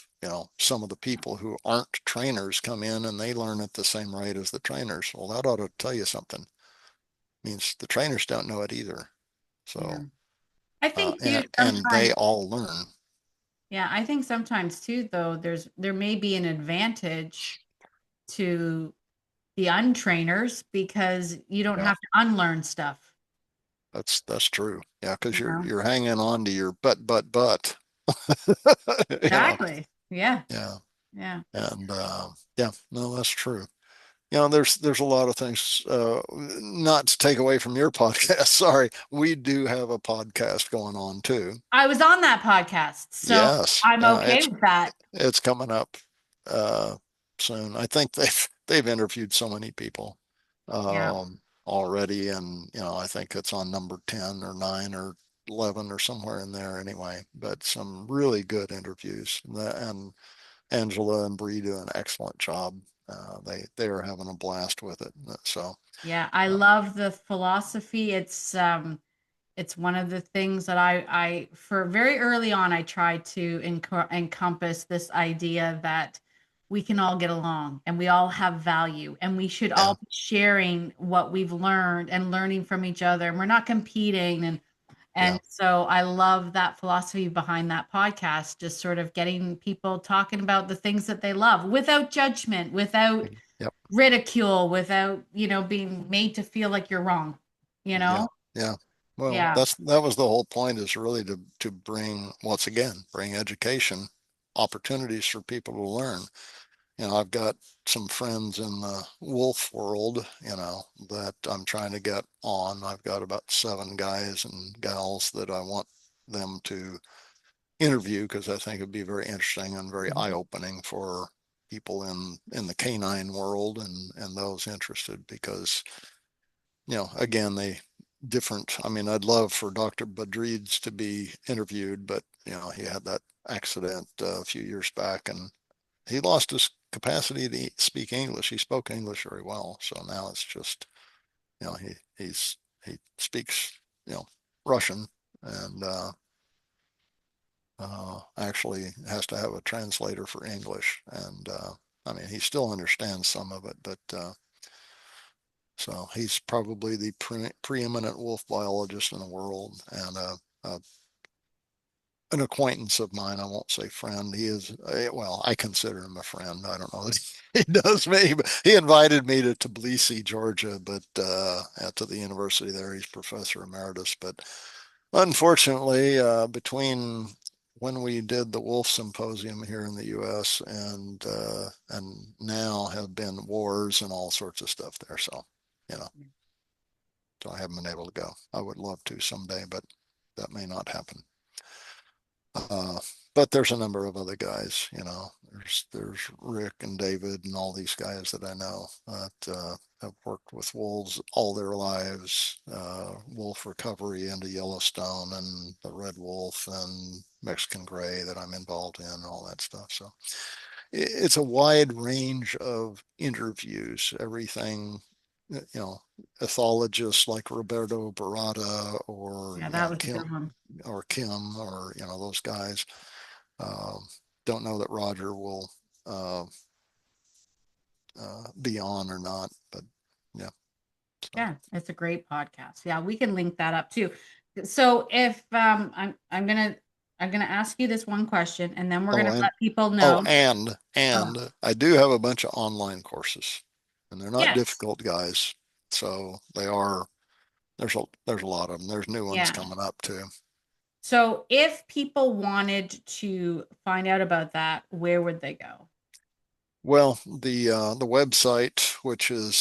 some of the people who aren't trainers come in and they learn at the same rate as the trainers. Well, that ought to tell you something. It means the trainers don't know it either. Yeah. So, I think too and sometimes, they all learn. yeah, I think sometimes too, though, there may be an advantage to the untrainers because you don't Yeah, have to unlearn stuff, that's true. Yeah, because you know? you're hanging on to your but. Yeah, Exactly. Yeah. yeah, Yeah. and yeah, no, that's true. There's a lot of things. Not to take away from your podcast. Sorry, we do have a podcast going on too. I was on that podcast, so Yes, I'm yeah, okay with that. it's coming up uh, soon. I think they've interviewed so many people Yeah. already, and I think it's on number 10 or 9 or 11 or somewhere in there anyway. But some really good interviews, and Angela and Bree do an excellent job. They are having a blast with it. So Yeah, I uh, love the philosophy. It's one of the things that I for very early on I tried to encompass this idea that we can all get along and we all have value and we should yeah, all be sharing what we've learned and learning from each other and we're not competing yeah, and so I love that philosophy behind that podcast, just sort of getting people talking about the things that they love without judgment, without yep, ridicule, without, being made to feel like you're wrong, you yeah, know? yeah. Well, Yeah. that was the whole point, is really to bring, once again, bring education opportunities for people to learn. I've got some friends in the wolf world, that I'm trying to get on. I've got about 7 guys and gals that I want them to interview because I think it'd be very interesting and very Mhm. eye-opening for people in the canine world and those interested, because again, they different. I mean, I'd love for Dr. Badrides to be interviewed, but he had that accident a few years back, and he lost his capacity to speak English. He spoke English very well, so now it's just he speaks you know Russian, and actually has to have a translator for English, and I mean he still understands some of it, but so he's probably the preeminent wolf biologist in the world, and an acquaintance of mine. I won't say friend. He is, well, I consider him a friend. I don't know that he does me, but he invited me to Tbilisi, Georgia, but to the university there. He's professor emeritus. But unfortunately, between when we did the wolf symposium here in the U.S. And now have been wars and all sorts of stuff there. So, you know, so I haven't been able to go. I would love to someday, but that may not happen. Uh, but there's a number of other guys, there's Rick and David and all these guys that I know that have worked with wolves all their lives, wolf recovery into Yellowstone and the red wolf and Mexican gray that I'm involved in, all that stuff. So it's a wide range of interviews, everything, ethologists like Roberto Barata, or Yeah, that was a good one. Kim, or those guys. Um, don't know that Roger will uh, be on or not, but yeah. So, Yeah, it's a great podcast. Yeah, we can link that up too. So if I'm gonna ask you this one question and then we're oh, gonna and let people oh, know. Oh, and I do have a bunch of online courses, and they're not yes. difficult, guys. So they are. There's a lot of them. There's new ones Yeah. coming up too. So if people wanted to find out about that, where would they go? Well, the website, which is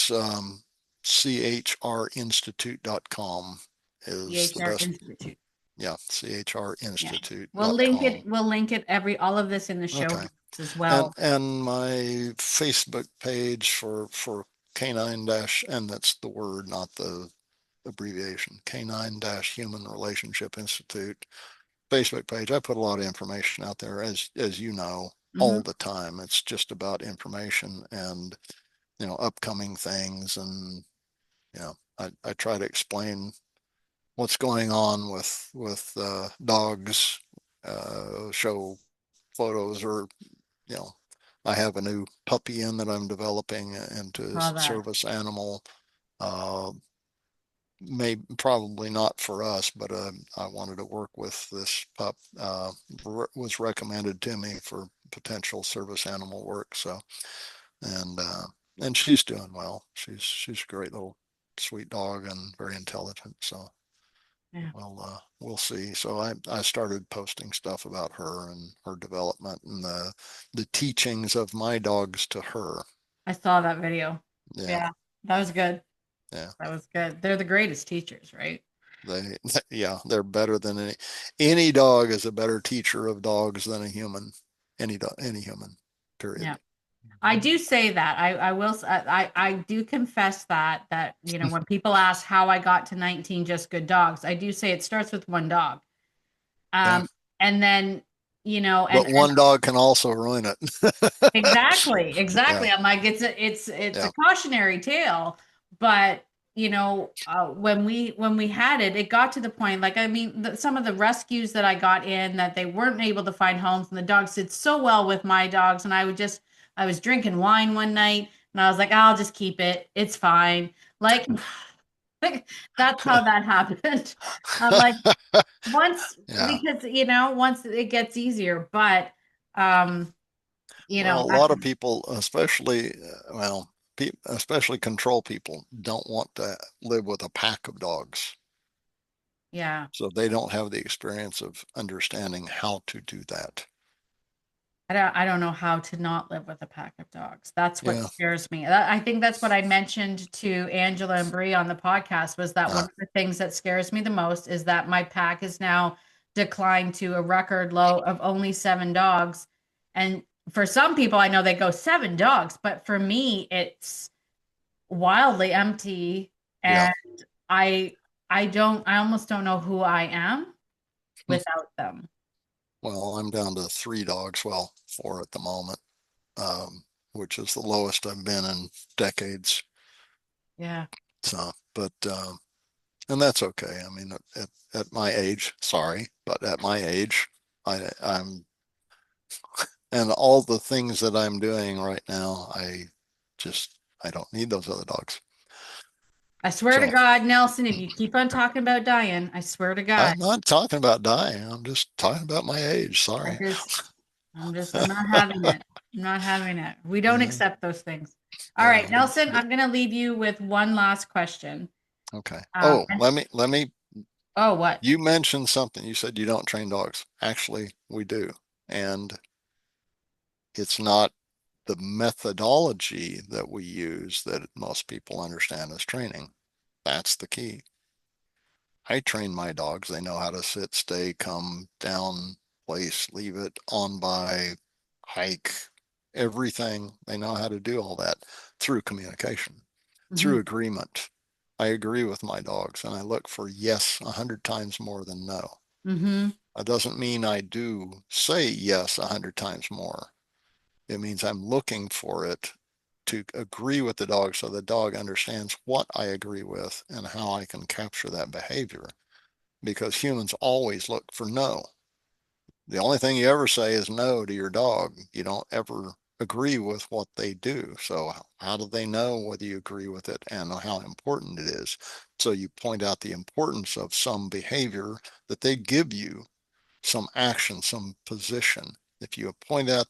chrinstitute.com, is the EHR best. Institute. Yeah, Yeah. We'll link it, chrinstitute.com. we'll link it all of this in the show Okay. notes. as And well. my Facebook page for canine dash, and that's the word, not the abbreviation, canine dash human relationship institute Facebook page. I put a lot of information out there, as you know, Hmm. all the time. It's just about information and upcoming things, and I try to explain what's going on with dogs, show photos, or you know I have a new puppy in that I'm developing into Saw that. service animal. Uh, May probably not for us, but I wanted to work with this pup. Was recommended to me for potential service animal work. So and she's doing well. She's a great little sweet dog and very intelligent. So Yeah. we'll see. So I started posting stuff about her and her development and the teachings of my dogs to her. I saw that video. Yeah, Yeah, that was good. yeah. That was good. They're the greatest teachers, right? They, yeah, they're better than any dog is a better teacher of dogs than a human. Any human, Yeah. period. I do say that. I will I do confess that when people ask how I got to 19 just good dogs, I do say it starts with one dog. Yeah, Um and then but and one dog can also ruin it. exactly, exactly. Yeah, I'm like it's a yeah, cautionary tale, but when we had it, it got to the point. Like I mean, some of the rescues that I got in that they weren't able to find homes, and the dogs did so well with my dogs, and I was drinking wine one night, and I was like, I'll just keep it. It's fine. Like that's how that happened. I'm like once yeah. because once it gets easier, but um Well, a that's lot of people, especially especially control people, don't want to live with a pack of dogs, yeah. so they don't have the experience of understanding how to do that. I don't know how to not live with a pack of dogs. That's what Yeah, scares me. I think that's what I mentioned to Angela and Bree on the podcast was that one uh, of the things that scares me the most is that my pack is now declined to a record low of only 7 dogs. And for some people, I know they go 7 dogs, but for me, it's wildly empty. yeah. And I I almost don't know who I am without them. Well, I'm down to 3 dogs. Well, 4 at the moment, which is the lowest I've been in decades. Yeah. So, but and that's okay. I mean, at my age, sorry, but at my age, I'm and all the things that I'm doing right now, I don't need those other dogs. I swear to So God, Nelson, if you keep on talking about dying, I swear to God, I'm not talking about dying. I'm just talking about my age. I Sorry. just, I'm not having it. I'm not having it. We don't Yeah, accept those things. All yeah. right, Nelson, I'm going to leave you with one last question. Okay. Um, Oh, and, let me oh, what? You mentioned something. You said you don't train dogs. Actually, we do. And it's not the methodology that we use that most people understand as training. That's the key. I train my dogs. They know how to sit, stay, come, down, place, leave it, on by, hike, everything. They know how to do all that through communication, Hmm. through agreement. I agree with my dogs and I look for yes 100 times more than no. Hmm. That doesn't mean I do say yes 100 times more. It means I'm looking for it to agree with the dog so the dog understands what I agree with and how I can capture that behavior. Because humans always look for no. The only thing you ever say is no to your dog. You don't ever agree with what they do. So how do they know whether you agree with it and how important it is? So you point out the importance of some behavior that they give you, some action, some position. If you point out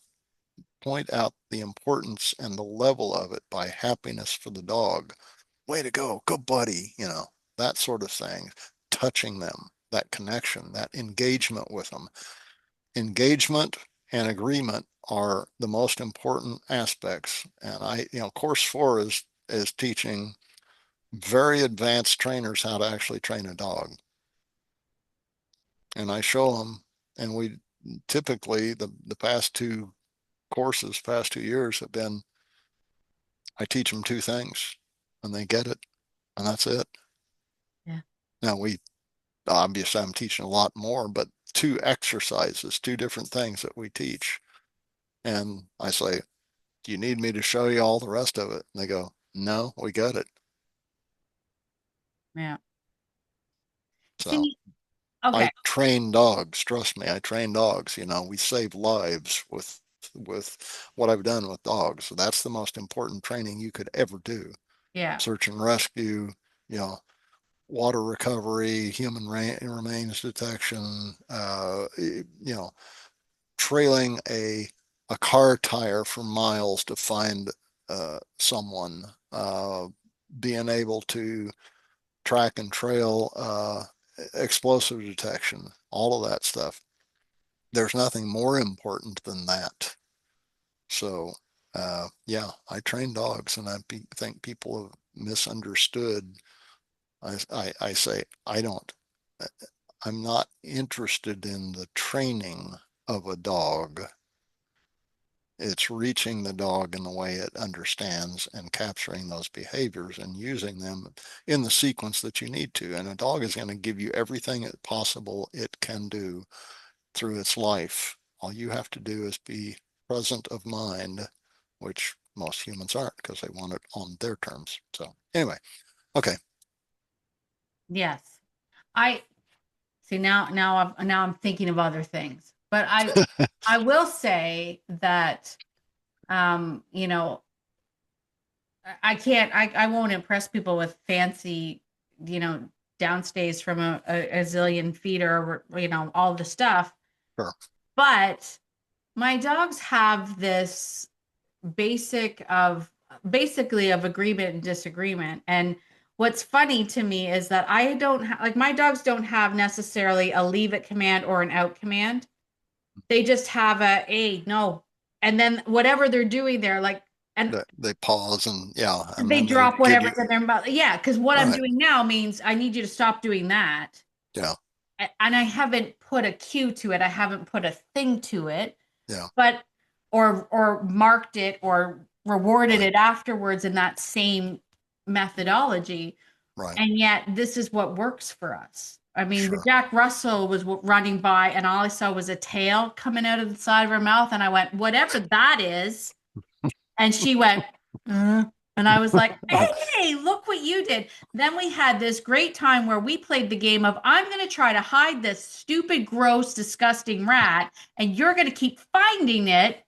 the importance and the level of it by happiness for the dog, way to go, good buddy, that sort of thing, touching them, that connection, that engagement with them. Engagement and agreement are the most important aspects. And course 4 is teaching very advanced trainers how to actually train a dog. And I show them, and we typically the past 2 courses past 2 years have been, I teach them two things and they get it, and that's it. Yeah. Now we obviously I'm teaching a lot more, but two exercises, two different things that we teach. And I say, do you need me to show you all the rest of it? And they go, no, we got it. Yeah. So See, okay. I train dogs. Trust me, I train dogs. We save lives with what I've done with dogs. So that's the most important training you could ever do. Yeah. Search and rescue, you know, water recovery, human remains detection, trailing a car tire for miles to find someone, being able to track and trail explosive detection, all of that stuff. There's nothing more important than that. So, yeah, I train dogs, and think people have misunderstood. I say, I'm not interested in the training of a dog. It's reaching the dog in the way it understands and capturing those behaviors and using them in the sequence that you need to. And a dog is going to give you everything possible it can do through its life. All you have to do is be present of mind, which most humans aren't because they want it on their terms. So, anyway, okay. Yes. I see now I'm thinking of other things. But I will say that you know, I can't I won't impress people with fancy, you know, downstays from a zillion feet or all the stuff. Sure. But my dogs have this basic of basically of agreement and disagreement. And what's funny to me is that I don't like my dogs don't have necessarily a leave it command or an out command. They just have a no. And then whatever they're doing there, like, and They pause and yeah, and they then they drop give whatever's you in their mouth. Yeah, because what I'm right. doing now means I need you to stop doing that. Yeah, And I haven't put a cue to it. I haven't put a thing to it, yeah, but or marked it or rewarded right, it afterwards in that same methodology. right. And yet this is what works for us. I mean, the Sure. Jack Russell was running by and all I saw was a tail coming out of the side of her mouth and I went, "Whatever that is." And she went, and I was like, "Hey, look what you did." Then we had this great time where we played the game of I'm going to try to hide this stupid, gross, disgusting rat, and you're going to keep finding it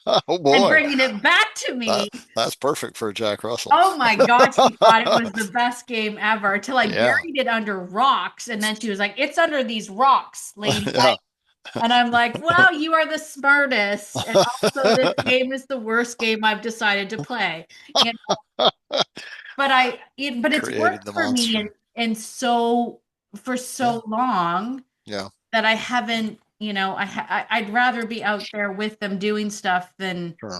Oh and boy, bringing it back to me. that's perfect for Jack Russell. Oh my God, she thought it was the best game ever until I Yeah, buried it under rocks. And then she was like, "It's under these rocks, lady." yeah. And I'm like, "Wow, you are the smartest. And also, this game is the worst game I've decided to play." You but but it's Created worked the for me monster. and so for Yeah, so long yeah, that I haven't, I'd rather be out there with them doing stuff than sure.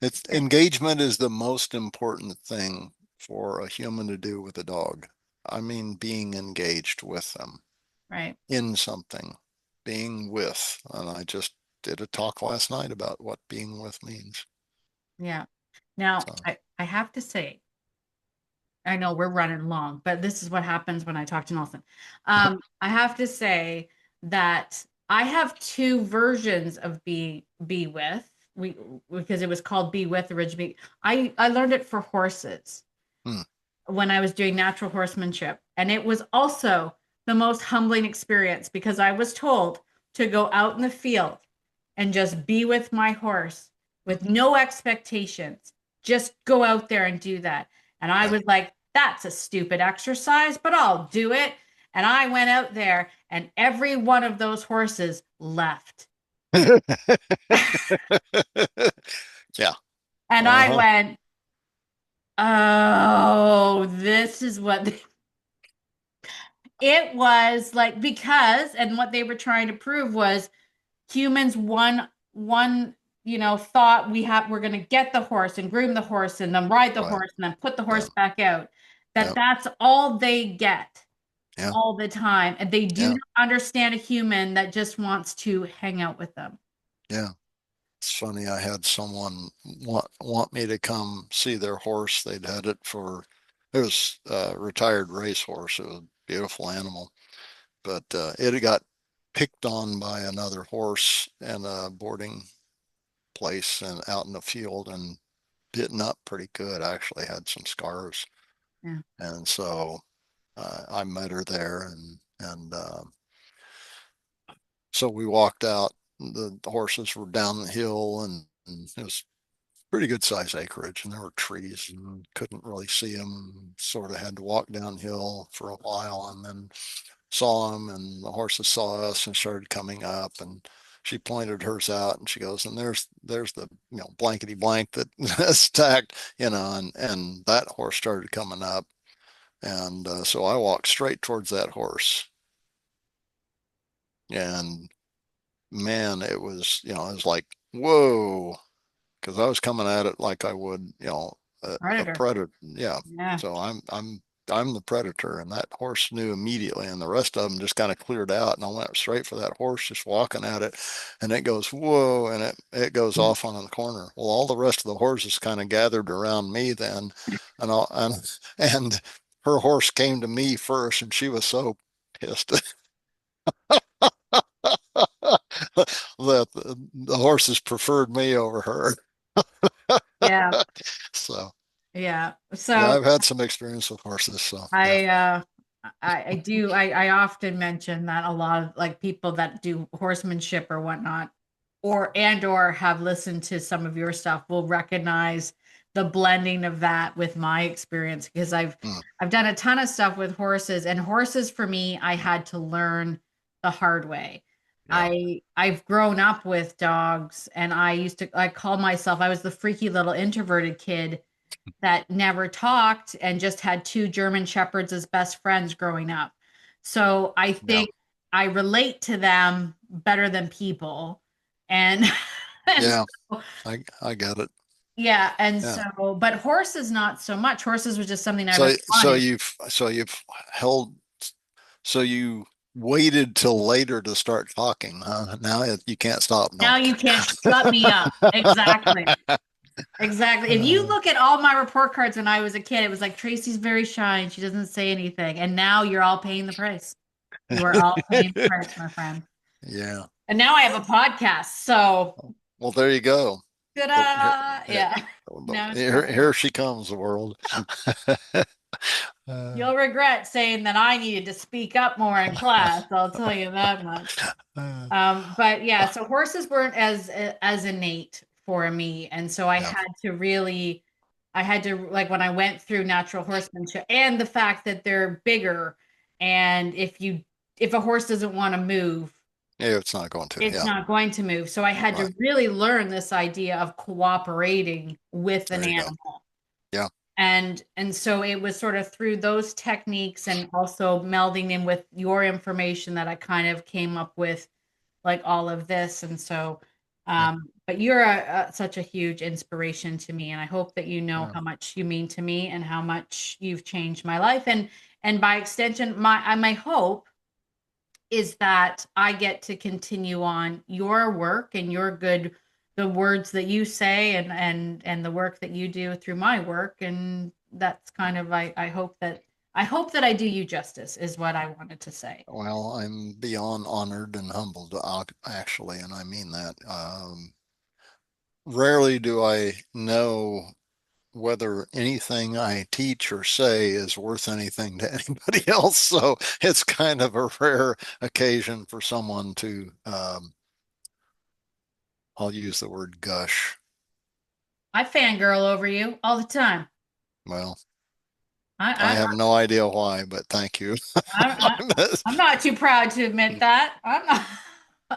It's engagement is the most important thing for a human to do with a dog. I mean, being engaged with them right. in something, being with. And I just did a talk last night about what being with means. Yeah. Now, So, I have to say, I know we're running long, but this is what happens when I talk to Nelson. I have to say that I have two versions of be with. We because it was called be with originally. I learned it for horses hmm, when I was doing natural horsemanship. And it was also the most humbling experience because I was told to go out in the field and just be with my horse with no expectations. Just go out there and do that. And I yeah. was like, that's a stupid exercise, but I'll do it. And I went out there and every one of those horses left. Yeah. And I Uh-huh. went, oh, this is what it was like because and what they were trying to prove was humans one thought we're going to get the horse and groom the horse and then ride the Right. horse and then put the Yeah. horse back out Yeah. that's all they get Yeah. all the time and they do Yeah. not understand a human that just wants to hang out with them. Yeah. It's funny, I had someone want me to come see their horse. They'd had it for, it was a retired racehorse. It was a beautiful animal, but it had got picked on by another horse in a boarding place and out in the field and bitten up pretty good. I actually had some scars. Yeah. And so I met her there and so we walked out. The horses were down the hill and it was pretty good size acreage and there were trees and couldn't really see them. Sort of had to walk downhill for a while and then saw them and the horses saw us and started coming up and she pointed hers out and she goes, and there's the blankety blank that is tacked, and that horse started coming up. And so I walked straight towards that horse. And man, it was like, whoa, because I was coming at it like I would, a Predator. predator. Yeah. Yeah. So I'm the predator, and that horse knew immediately, and the rest of them just kind of cleared out, and I went straight for that horse, just walking at it, and it goes whoa, and it goes off on the corner. Well, all the rest of the horses kind of gathered around me then, and her horse came to me first, and she was so pissed that the horses preferred me over her. Yeah. So Yeah. yeah, So I've had some experience with horses. So yeah. I uh I do I often mention that a lot of like people that do horsemanship or whatnot or have listened to some of your stuff will recognize the blending of that with my experience because Mm, I've done a ton of stuff with horses and horses for me I had to learn the hard way. yeah. I've grown up with dogs and I call myself I was the freaky little introverted kid that never talked and just had two German shepherds as best friends growing up. So I Yeah. think I relate to them better than people. And and Yeah. so I get it. yeah, and Yeah. so but horses not so much. Horses was just something I've So always wanted. you've held so you waited till later to start talking, huh? Now you can't stop. No. Now you can't shut me up. Exactly. Exactly. If you Uh, look at all my report cards when I was a kid, it was like Tracy's very shy and she doesn't say anything. And now you're all paying the price. You are all paying the price, my friend. yeah. And now I have a podcast. So, Well, there you go. Here, ta-da! here, Yeah. Now it's here, going. here she comes, the world. Uh, You'll regret saying that I needed to speak up more in class. I'll tell you that much. uh, But yeah, so horses weren't as innate for me, and so yeah. I had to like when I went through natural horsemanship and the fact that they're bigger, and if a horse doesn't want to move, Yeah, it's not going to. it's Yeah. not going to move. So I had Right. to really learn this idea of cooperating with an There you go. animal. Yeah. And so it was sort of through those techniques and also melding in with your information that I kind of came up with like all of this. And so Yeah. but you're such a huge inspiration to me and I hope that you know Yeah. how much you mean to me and how much you've changed my life and by extension my hope is that I get to continue on your work and your good the words that you say and the work that you do through my work and that's kind of I hope that I do you justice is what I wanted to say. Well, I'm beyond honored and humbled, actually, and I mean that. Rarely do I know whether anything I teach or say is worth anything to anybody else. So it's kind of a rare occasion for someone to, I'll use the word gush. I fangirl over you all the time. Well, I I have no idea why, but thank you. I I'm not too proud to admit that. I'm not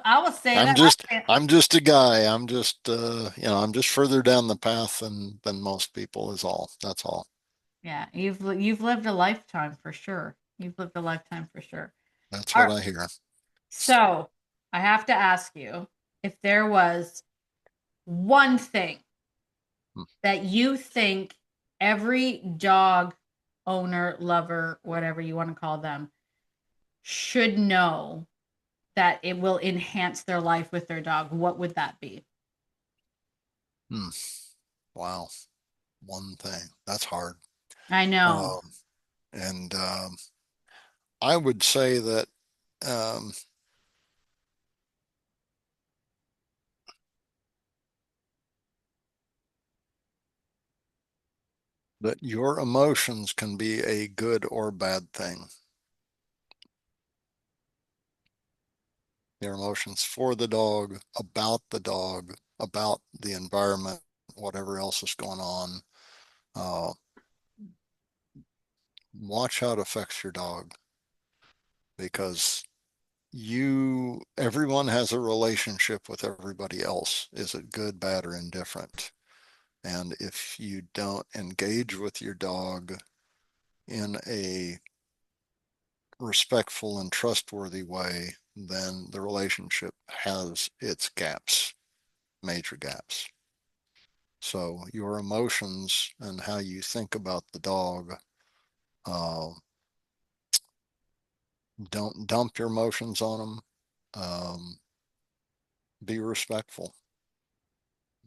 I will say I'm that. just I'm just a guy. I'm just I'm just further down the path than most people is all. That's all. Yeah, you've lived a lifetime for sure. You've lived a lifetime for sure. That's All what right. I hear. So I have to ask you if there was one thing that you think every dog owner, lover, whatever you want to call them, should know that it will enhance their life with their dog, what would that be? Hmm. Wow. One thing. That's hard. I know. Um, and I would say that um, that your emotions can be a good or bad thing. Your emotions for the dog, about the environment, whatever else is going on. Uh, Watch how it affects your dog because everyone has a relationship with everybody else. Is it good, bad, or indifferent? And if you don't engage with your dog in a respectful and trustworthy way, then the relationship has its gaps, major gaps. So your emotions and how you think about the dog, uh, don't dump your emotions on them. Be respectful,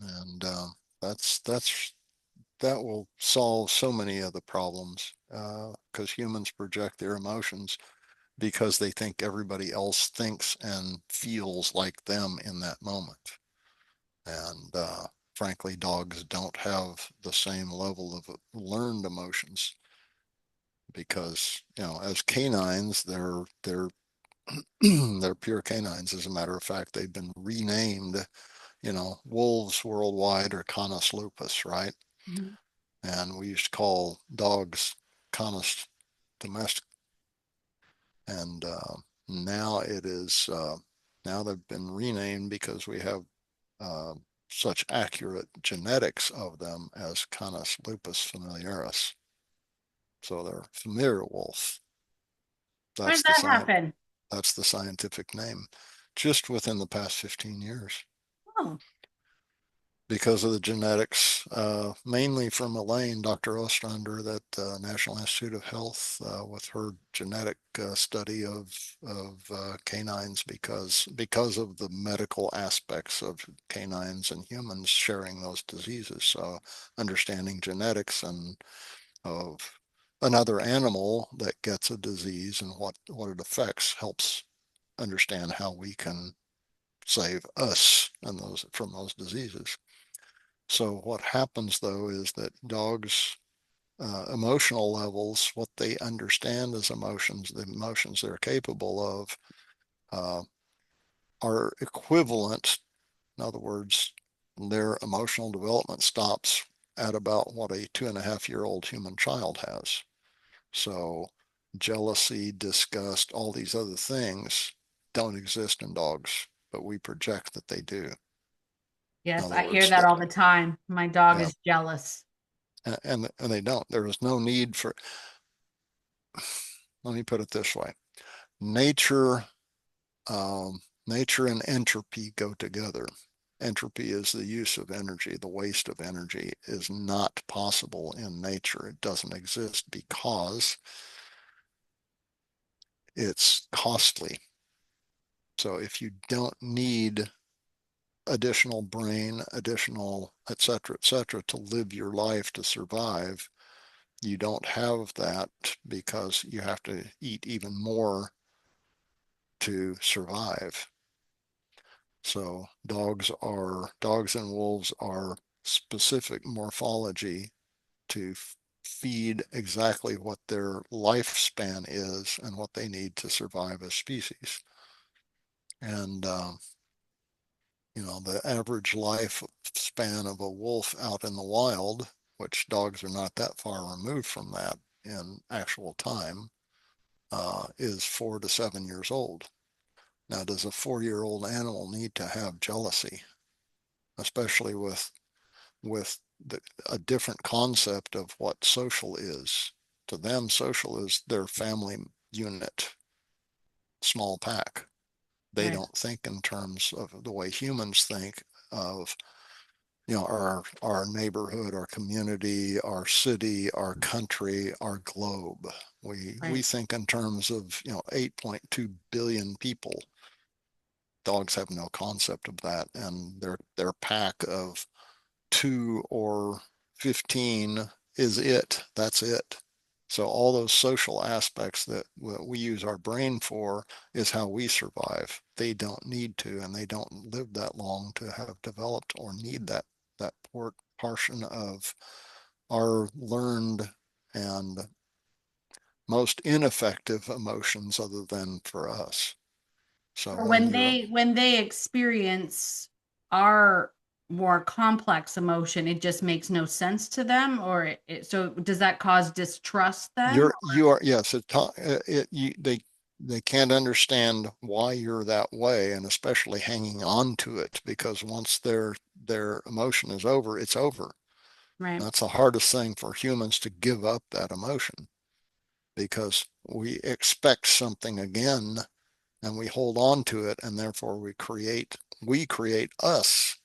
and that will solve so many of the problems because humans project their emotions because they think everybody else thinks and feels like them in that moment. And frankly, dogs don't have the same level of learned emotions because, as canines, they're they're pure canines. As a matter of fact, they've been renamed. Wolves worldwide are Canis lupus, right? Mhm. And we used to call dogs Canis domestic, and now it is now they've been renamed because we have uh, such accurate genetics of them as Canis lupus familiaris. So they're familiar wolf. Why That's did the that science. happen? That's the scientific name. Just within the past 15 years. Oh, Because of the genetics, mainly from Elaine, Dr. Ostrander, that National Institute of Health, with her genetic study of canines, because of the medical aspects of canines and humans sharing those diseases. So understanding genetics and of another animal that gets a disease and what it affects helps understand how we can save us and those from those diseases. So what happens though is that dogs emotional levels, what they understand as emotions, the emotions they're capable of, uh, are equivalent. In other words, their emotional development stops at about what a 2.5-year-old human child has. So jealousy, disgust, all these other things don't exist in dogs, but we project that they do. In yes, other I hear words, that all the time. My dog yeah, is jealous. and they don't. There is no need for. Let me put it this way: nature, nature and entropy go together. Entropy is the use of energy. The waste of energy is not possible in nature. It doesn't exist because it's costly. So if you don't need additional brain, additional et cetera, to live your life to survive, you don't have that because you have to eat even more to survive. So dogs and wolves are specific morphology to feed exactly what their lifespan is and what they need to survive as species. And the average lifespan of a wolf out in the wild, which dogs are not that far removed from that in actual time, is 4 to 7 years old. Now, does a 4-year-old animal need to have jealousy, especially with a different concept of what social is? To them, social is their family unit, small pack. They Right, don't think in terms of the way humans think of our neighborhood, our community, our city, our country, our globe. We right. think in terms of 8.2 billion people. Dogs have no concept of that, and their pack of 2 or 15 is it. That's it. So all those social aspects that we use our brain for is how we survive. They don't need to, and they don't live that long to have developed or need that portion of our learned and most ineffective emotions other than for us. So Or when you're when they experience our more complex emotion, it just makes no sense to them, or so does that cause distrust then? you are yes they can't understand why you're that way, and especially hanging on to it, because once their emotion is over, it's over. Right, That's the hardest thing for humans, to give up that emotion, because we expect something again and we hold on to it, and therefore we create us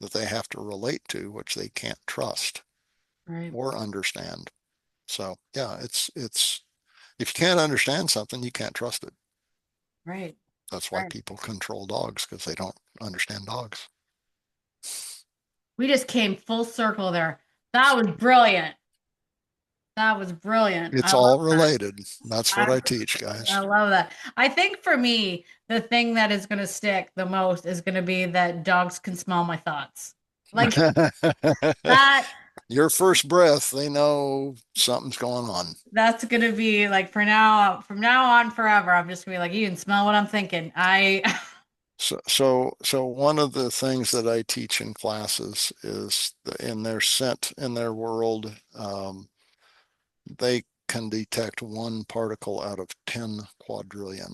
that they have to relate to, which they can't trust right, or understand. So yeah, it's if you can't understand something, you can't trust it. right, That's why right. people control dogs, because they don't understand dogs. We just came full circle there. That was brilliant. That was brilliant. It's I love all related. That's what that. I teach, I guys. love that. I think for me, the thing that is going to stick the most is going to be that dogs can smell my thoughts. Like that, Your first breath, they know something's going on. that's going to be like from now on forever. I'm just going to be like, you can smell what I'm thinking. I, So one of the things that I teach in classes is in their world, they can detect one particle out of 10 quadrillion.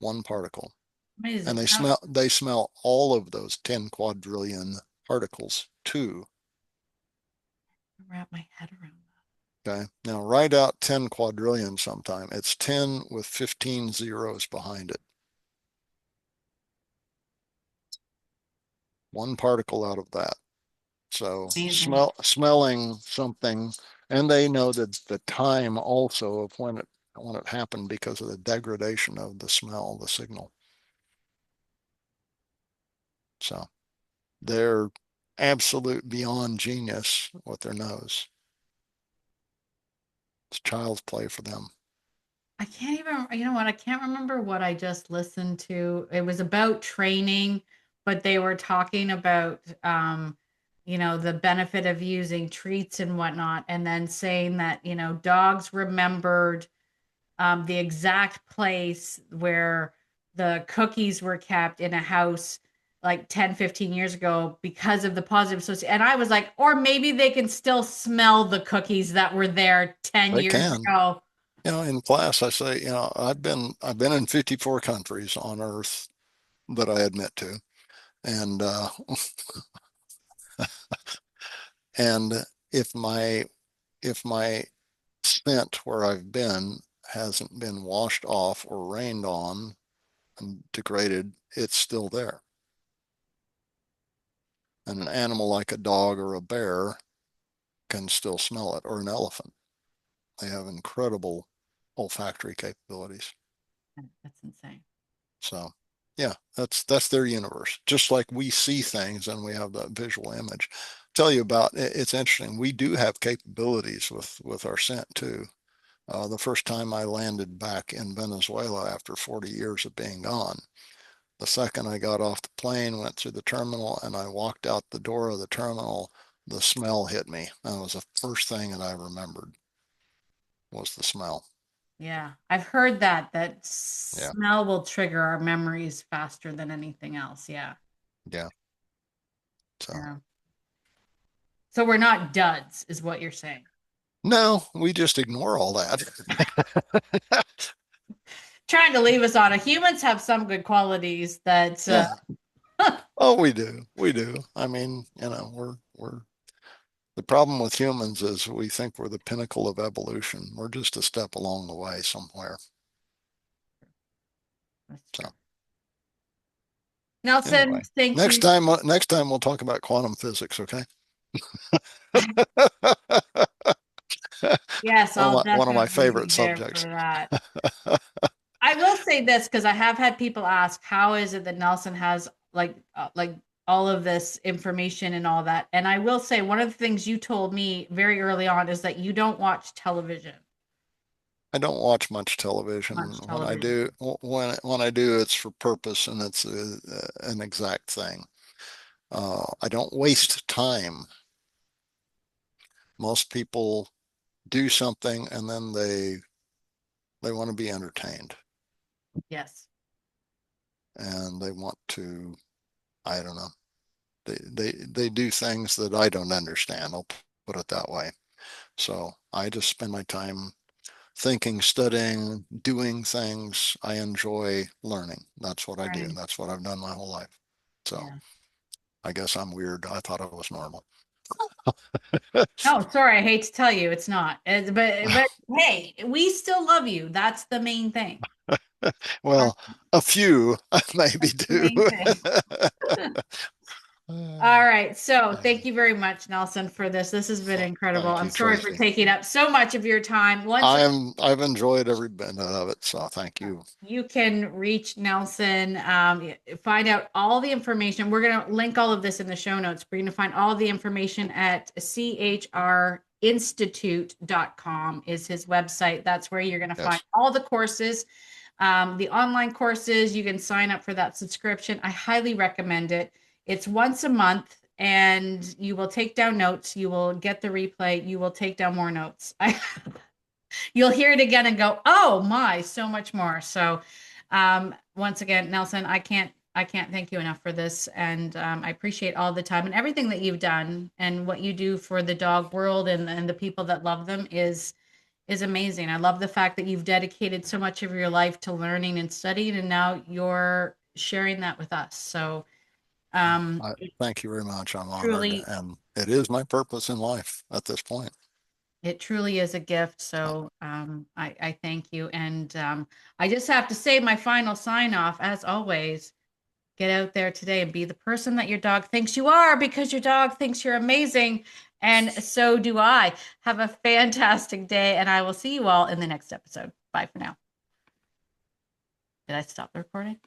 One particle. And amazing. they smell all of those 10 quadrillion particles too. Wrap my head around Okay. Now write out 10 quadrillion sometime. It's 10 with 15 zeros behind it. One particle out of that. So that. Amazing. smelling something, and they know that the time also of when it happened, because of the degradation of the smell, the signal. So they're absolute beyond genius with their nose. It's child's play for them. I can't even, you know what? I can't remember what I just listened to. It was about training, but they were talking about, the benefit of using treats and whatnot, and then saying that, dogs remembered the exact place where the cookies were kept in a house like 10, 15 years ago because of the positive association. And I was like, or maybe they can still smell the cookies that were there 10 They years can. ago. In class, I say, I've been in 54 countries on Earth that I admit to, and and if my scent where I've been hasn't been washed off or rained on and degraded, it's still there. And an animal like a dog or a bear can still smell it, or an elephant. They have incredible olfactory capabilities. That's insane. So, yeah, that's their universe. Just like we see things and we have that visual image. Tell you about it's interesting. We do have capabilities with our scent too. The first time I landed back in Venezuela after 40 years of being gone, the second I got off the plane, went through the terminal, and I walked out the door of the terminal, the smell hit me. That was the first thing that I remembered, was the smell. Yeah, I've heard that Yeah, smell will trigger our memories faster than anything else. Yeah. yeah. So Yeah. So we're not duds, is what you're saying. no, we just ignore all that. Trying to leave us on it. Humans have some good qualities that Yeah. Oh, we do. We do. I mean, we're the problem with humans is we think we're the pinnacle of evolution. We're just a step along the way somewhere. that's So true. Nelson, anyway, thank next you. time next time we'll talk about quantum physics, okay? Yes, one of I'll my definitely favorite be there for subjects. that. I will say this because I have had people ask, how is it that Nelson has like all of this information and all that. And I will say, one of the things you told me very early on is that you don't watch television. I don't watch much television. Much When I television. do, when I do, it's for purpose and it's an exact thing. I don't waste time. Most people do something and then they want to be entertained Yes. and they want to, I don't know, they do things that I don't understand. I'll put it that way. So I just spend my time thinking, studying, doing things. I enjoy learning. That's what I do. Learning. That's what I've done my whole life. So Yeah. I guess I'm weird. I thought it was normal. No, sorry, I hate to tell you, it's not. But hey, we still love you. That's the main thing. That's Well, a few maybe the do. main thing. All right. So Yeah. thank you very much, Nelson, for this. This has been incredible. Thank I'm you, sorry for Tracy. taking up so much of your time. I've enjoyed every bit of it, so thank you. You can reach Nelson, find out all the information. We're going to link all of this in the show notes. We're going to find all the information at chrinstitute.com is his website. That's where you're going to find Yes. all the courses, the online courses. You can sign up for that subscription. I highly recommend it. It's once a month and you will take down notes. You will get the replay. You will take down more notes. You'll hear it again and go, "Oh my, so much more." So, once again, Nelson, I can't thank you enough for this, and I appreciate all the time and everything that you've done and what you do for the dog world and the people that love them is amazing. I love the fact that you've dedicated so much of your life to learning and studying, and now you're sharing that with us. So, I thank you very much. I'm honored, truly and it is my purpose in life at this point. It truly is a gift. So, So I thank you. And I just have to say my final sign off, as always, get out there today and be the person that your dog thinks you are because your dog thinks you're amazing. And so do I. Have a fantastic day. And I will see you all in the next episode. Bye for now. Did I stop the recording?